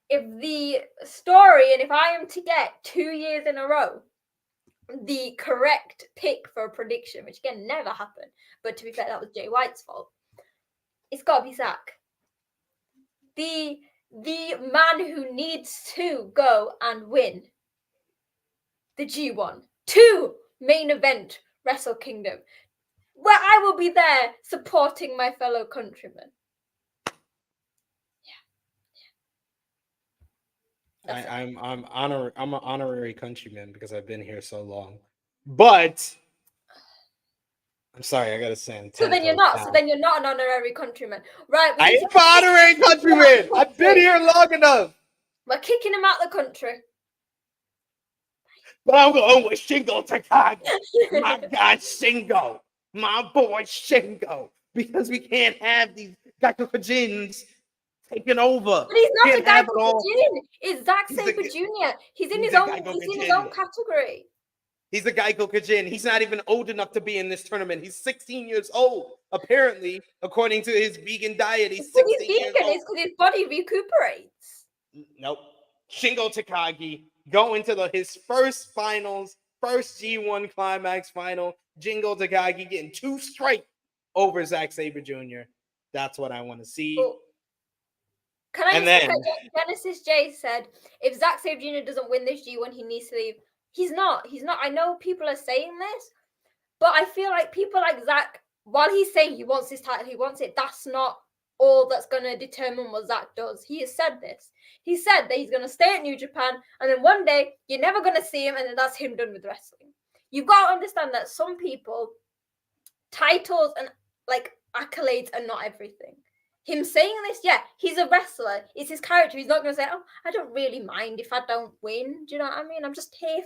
F: if the story, and if I am to get 2 years in a row the correct pick for a prediction, which again never happened, but to be fair, that was Jay White's fault. It's got to be Zack, the man who needs to go and win the G1 to main event Wrestle Kingdom, where I will be there supporting my fellow countrymen.
E: I'm an honorary countryman because I've been here so long. But I'm sorry, I gotta say.
F: So then you're not. So then you're not an honorary countryman, right?
E: I am an honorary countryman. I've been here long enough.
F: We're kicking him out of the country.
E: But I'm going with Shingo Takagi. My guy Shingo. My boy Shingo. Because we can't have these Gakokujins taking over.
F: But he's not
E: Can't
F: a guy
E: have it all.
F: Jin. It's Zack
E: He's a-
F: Sabre Jr. He's in
E: he's
F: his
E: a
F: own.
E: Gakokujin.
F: He's in his own category.
E: He's a Gaikokujin. He's not even old enough to be in this tournament. He's 16 years old, apparently, according to his vegan diet. He's 16
F: But he's
E: years
F: vegan.
E: old.
F: It's because his body recuperates.
E: Nope. Shingo Takagi going to his first finals, first G1 Climax final. Shingo Takagi getting 2 straight over Zack Sabre Jr. That's what I want to see.
F: Oh. Can I
E: And
F: just
E: then-
F: say, Genesis J said, if Zack Sabre Jr. doesn't win this G1, he needs to leave. He's not. I know people are saying this, but I feel like people like Zack, while he's saying he wants his title, he wants it, that's not all that's going to determine what Zack does. He has said this. He said that he's going to stay at New Japan, and then one day you're never going to see him, and then that's him done with wrestling. You've got to understand that some people, titles and like accolades are not everything. Him saying this, yeah, he's a wrestler. It's his character. He's not going to say, oh, I don't really mind if I don't win. Do you know what I mean? I'm just here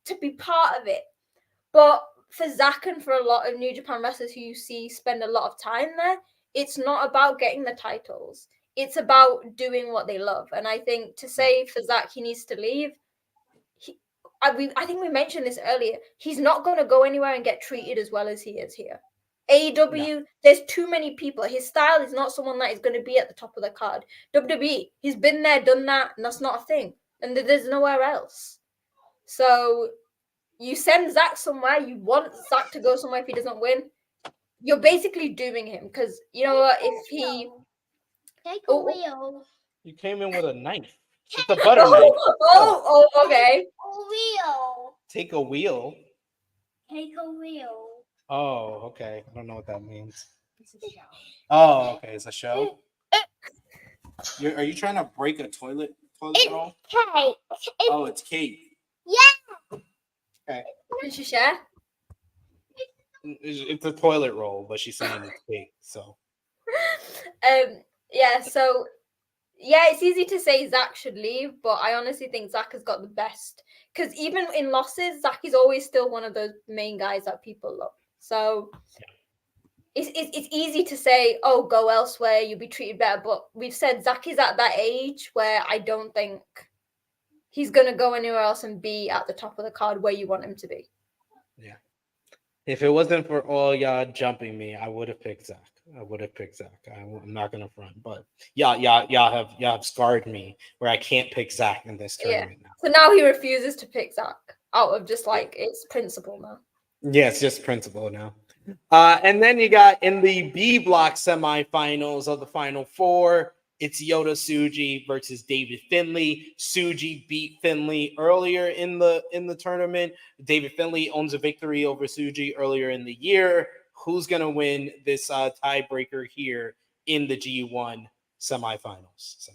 F: to be part of it. But for Zack and for a lot of New Japan wrestlers who you see spend a lot of time there, it's not about getting the titles. It's about doing what they love. And I think to say for Zack he needs to leave, I think we mentioned this earlier. He's not going to go anywhere and get treated as well as he is here. AEW, there's too many people. His style is not someone that is going to be at the top of the card. WWE, he's been there, done that, and that's not a thing. And there's nowhere else. So you send Zack somewhere, you want Zack to go somewhere if he doesn't win, you're basically dooming him. Because you know what? If he...
G: Take a wheel.
E: You came in with a knife. It's a butter knife.
F: Oh, okay.
G: A wheel.
E: Take a wheel.
G: Take a wheel.
E: Oh, okay. I don't know what that means. Oh, okay. It's a show. Are you trying to break a toilet roll?
G: Cake.
E: Oh, it's cake.
G: Yeah.
E: Okay.
F: Can she share?
E: It's a toilet roll, but she's saying it's cake. So.
F: Yeah. So. Yeah, it's easy to say Zack should leave, but I honestly think Zack has got the best. Because even in losses, Zack is always still one of those main guys that people love. So it's easy to say, oh, go elsewhere, you'll be treated better. But we've said Zack is at that age where I don't think he's going to go anywhere else and be at the top of the card where you want him to be.
E: Yeah. If it wasn't for all y'all jumping me, I would have picked Zack. I'm not gonna front, but y'all have scarred me where I can't pick Zack in this tournament now.
F: So now he refuses to pick Zack out of just like it's principle now.
E: Yeah, it's just principle now. And then you got in the B block semifinals of the final 4, it's Yota Tsuji versus David Finlay. Tsuji beat Finlay earlier in the tournament. David Finlay owns a victory over Tsuji earlier in the year. Who's going to win this tiebreaker here in the G1 semifinals?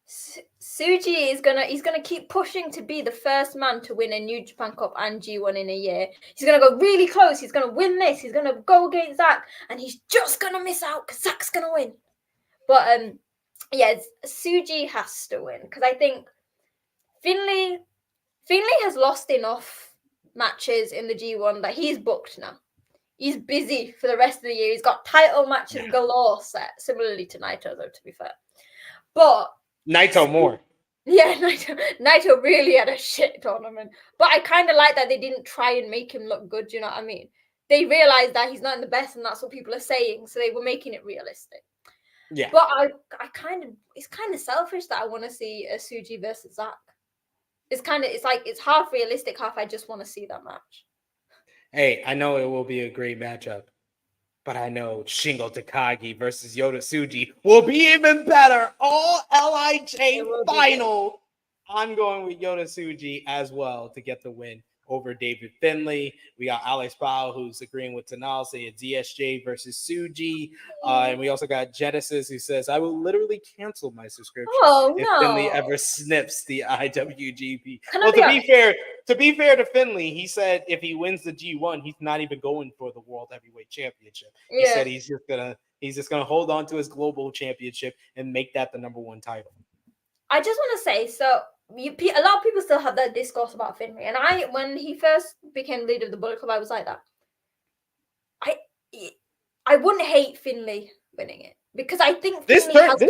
F: Tsuji is he's gonna keep pushing to be the first man to win a New Japan Cup and G1 in a year. He's gonna go really close. He's gonna win this. He's gonna go against Zack, and he's just gonna miss out because Zack's gonna win. But yeah, Tsuji has to win because I think Finlay has lost enough matches in the G1 that he's booked now. He's busy for the rest of the year. He's got title matches galore set, similarly to Naito, though, to be fair. But
E: Naito more.
F: Yeah, Naito really had a shit tournament. But I kind of like that they didn't try and make him look good, you know what I mean? They realized that he's not in the best, and that's what people are saying, so they were making it realistic.
E: Yeah.
F: But it's kind of selfish that I want to see a Tsuji versus Zack. It's half realistic, half I just want to see that match.
E: Hey, I know it will be a great matchup, but I know Shingo Takagi versus Yota Tsuji will be even better. All LIJ
F: It will be
E: final. I'm going with Yota Tsuji as well to get the win over David Finlay. We got Alex Bao, who's agreeing with Sonal, saying ZSJ versus Tsuji. And we also got Genesis, who says, I will literally cancel my subscription if Finlay ever snips the IWGP. Well, to be fair to Finlay, he said if he wins the G1, he's not even going for the World Heavyweight Championship. He said he's just gonna hold on to his global championship and make that the #1 title.
F: I just want to say, so a lot of people still have that discourse about Finlay, and when he first became leader of the Bullet Club, I was like that. I wouldn't hate Finlay winning it because I think
E: this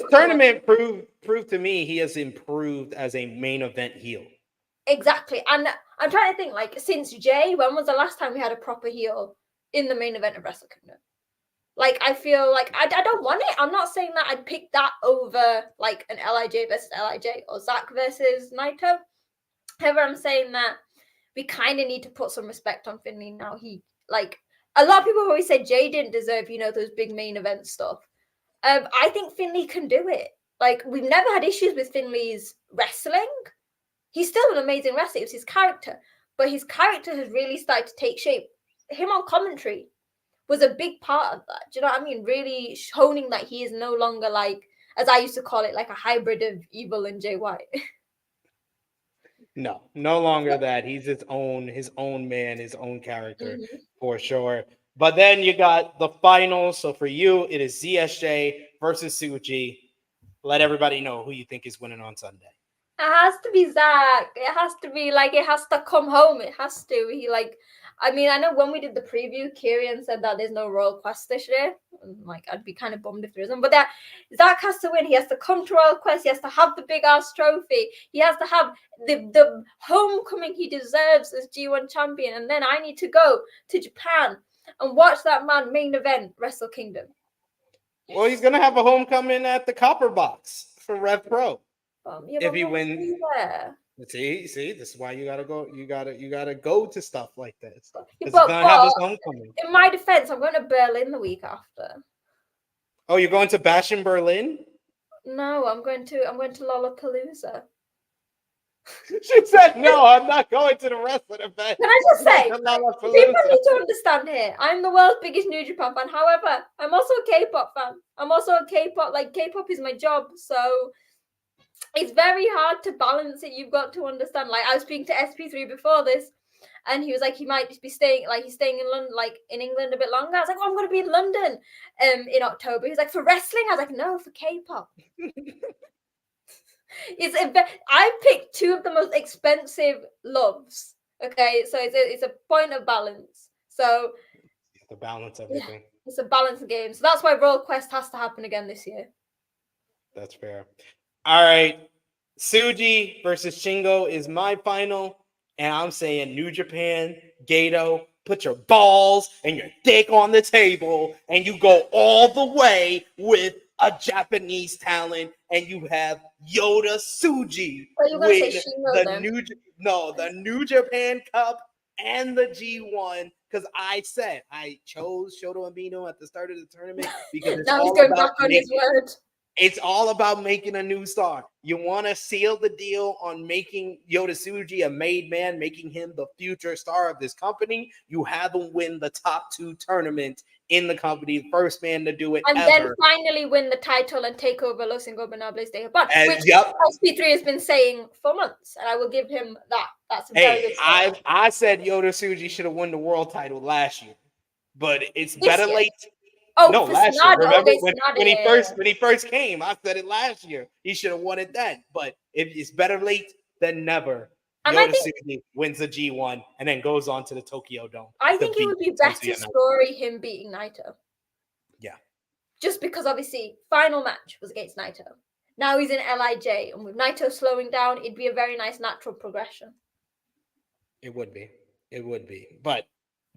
E: tournament proved to me he has improved as a main event heel.
F: Exactly, and I'm trying to think, like, since Jay, when was the last time we had a proper heel in the main event of Wrestle Kingdom? Like, I feel like I don't want it. I'm not saying that I'd pick that over, like, an LIJ versus LIJ or Zack versus Naito. However, I'm saying that we kind of need to put some respect on Finlay now. A lot of people always said Jay didn't deserve, those big main event stuff. I think Finlay can do it. Like, we've never had issues with Finlay's wrestling. He's still an amazing wrestler. It was his character. But his character has really started to take shape. Him on commentary was a big part of that. Do you know what I mean? Really honing that he is no longer, like, as I used to call it, like a hybrid of Evil and Jay White.
E: No longer that. He's his own man, his own character, for sure. But then you got the finals. So for you, it is ZSJ versus Tsuji. Let everybody know who you think is winning on Sunday.
F: It has to be Zack. It has to be, like, it has to come home. It has to. I know when we did the preview, Kieran said that there's no Royal Quest this year. Like, I'd be kind of bummed if there isn't. But that Zack has to win. He has to come to Royal Quest. He has to have the big ass trophy. He has to have the homecoming he deserves as G1 champion. And then I need to go to Japan and watch that man main event Wrestle Kingdom.
E: Well, he's gonna have a homecoming at the Copper Box for Rev Pro.
F: If he wins.
E: See, this is why you gotta go. You gotta go to stuff like this.
F: But have his homecoming. In my defense, I'm going to Berlin the week after.
E: Oh, you're going to Bash in Berlin?
F: No, I'm going to Lollapalooza.
E: She said, "No, I'm not going to the rest of the event."
F: Can I just say, people need to understand here. I'm the world's biggest New Japan fan. However, I'm also a K-pop fan. I'm also a K-pop. Like, K-pop is my job, so it's very hard to balance it. You've got to understand. Like, I was speaking to SP3 before this, and he was like, he might just be staying, like, he's staying in London, like, in England a bit longer. I was like, I'm going to be in London in October. He's like, for wrestling? I was like, no, for K-pop. I picked two of the most expensive loves. Okay, so it's a point of balance. So
E: you have to balance everything.
F: Yeah, it's a balance game. So that's why Royal Quest has to happen again this year.
E: That's fair. All right, Tsuji versus Shingo is my final, and I'm saying New Japan, Gato, put your balls and your dick on the table, and you go all the way with a Japanese talent, and you have Yota Tsuji win the New Japan Cup and the G1. Because I chose Shoto Umino at the start of the tournament because it's
F: now he's going back on his word.
E: It's all about making a new star. You want to seal the deal on making Yota Tsuji a made man, making him the future star of this company. You have him win the top 2 tournament in the company, first man to do it
F: and
E: ever.
F: Then finally win the title and take over Los Ingobernables de Japan, which SP3 has been saying for months, and I will give him that. That's a very good story.
E: I said Yota Tsuji should have won the world title last year, but it's better late.
F: Oh,
E: no, last year. Remember when he first came? I said it last year. He should have won it then. But it's better late than never. Yota Tsuji wins the G1 and then goes on to the Tokyo Dome.
F: I think it would be better story him beating Naito.
E: Yeah.
F: Just because obviously final match was against Naito. Now he's in LIJ, and with Naito slowing down, it'd be a very nice natural progression.
E: It would be. But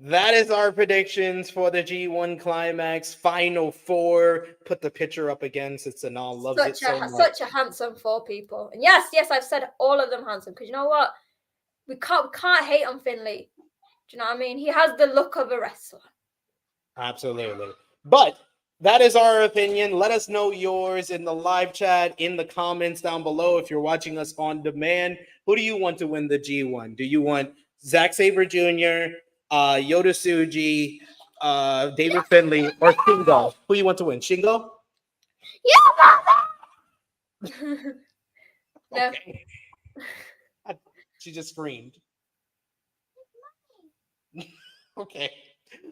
E: That is our predictions for the G1 Climax Final Four. Put the picture up again since Sonal loves it so much.
F: Such a handsome four people. And yes, I've said all of them handsome because you know what? We can't hate on Finlay. Do you know what I mean? He has the look of a wrestler.
E: Absolutely. But that is our opinion. Let us know yours in the live chat, in the comments down below. If you're watching us on demand, who do you want to win the G1? Do you want Zack Sabre Jr., Yota Tsuji, David Finlay, or Shingo? Who do you want to win? Shingo?
G: Yeah, Mama.
F: No.
E: Okay. She just screamed. Okay.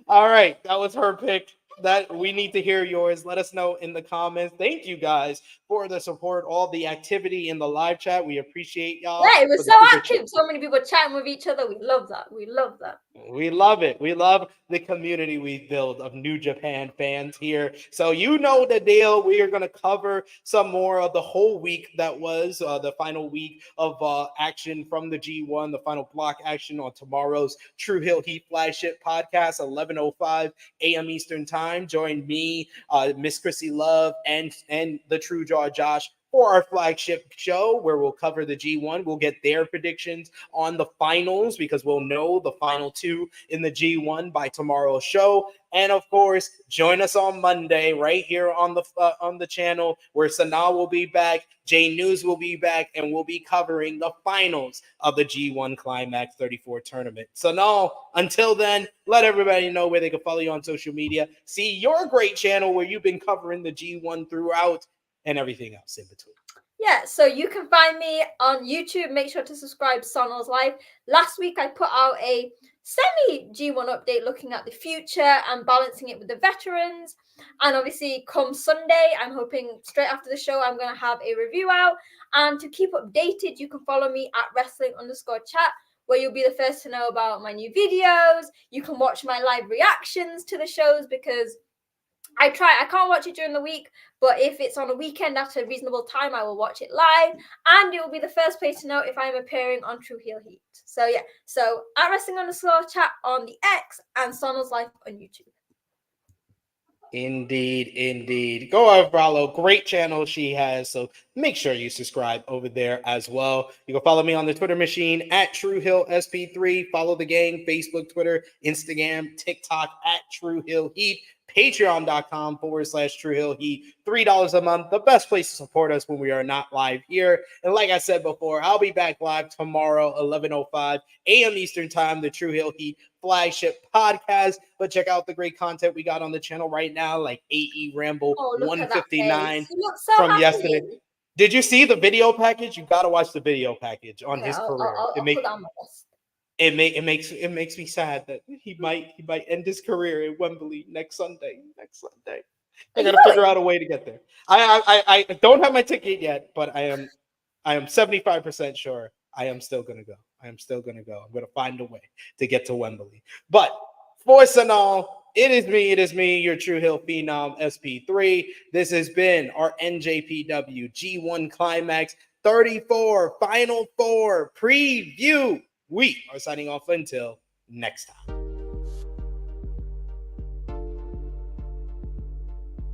E: All right. That was her pick. That we need to hear yours. Let us know in the comments. Thank you guys for the support, all the activity in the live chat. We appreciate y'all.
F: Yeah, it was
E: for
F: so
E: the super
F: active. So many people chatting with each other. We love that. We love that.
E: We love it. We love the community we build of New Japan fans here. So you know the deal. We are going to cover some more of the whole week that was the final week of action from the G1, the final block action on tomorrow's True Hill Heat flagship podcast, 11:05 a.m. Eastern Time. Join me, Miss Chrissy Love, and the True Jaw Josh for our flagship show where we'll cover the G1. We'll get their predictions on the finals because we'll know the final two in the G1 by tomorrow's show. And of course, join us on Monday right here on the channel where Sonal will be back, J News will be back, and we'll be covering the finals of the G1 Climax 34 tournament. Sonal, until then, let everybody know where they can follow you on social media. See your great channel where you've been covering the G1 throughout and everything else in between.
F: Yeah, so you can find me on YouTube. Make sure to subscribe Sonal's Live. Last week, I put out a semi-G1 update looking at the future and balancing it with the veterans. And obviously, come Sunday, I'm hoping straight after the show, I'm going to have a review out. And to keep updated, you can follow me at wrestling_chat, where you'll be the first to know about my new videos. You can watch my live reactions to the shows because I can't watch it during the week, but if it's on a weekend at a reasonable time, I will watch it live, and it will be the first place to know if I'm appearing on True Heel Heat. So yeah, so at wrestling_chat on the X and Sonal's Life on YouTube.
E: Indeed. Go over, follow. Great channel she has. So make sure you subscribe over there as well. You can follow me on the Twitter machine at TrueHillSP3. Follow the gang, Facebook, Twitter, Instagram, TikTok at True Hill Heat. Patreon.com/True Hill Heat. $3 a month. The best place to support us when we are not live here. And like I said before, I'll be back live tomorrow, 11:05 a.m. Eastern Time, the True Hill Heat flagship podcast. But check out the great content we got on the channel right now, like AE Ramble 159 from yesterday. Did you see the video package? You got to watch the video package on his career.
F: I'll put that on my list.
E: It makes me sad that he might end his career at Wembley next Sunday. I gotta figure out a way to get there. I don't have my ticket yet, but I am 75% sure I am still gonna go. I'm gonna find a way to get to Wembley. But for Sonal, it is me, your True Hill Phenom SP3. This has been our NJPW G1 Climax 34 Final Four preview. We are signing off until next time.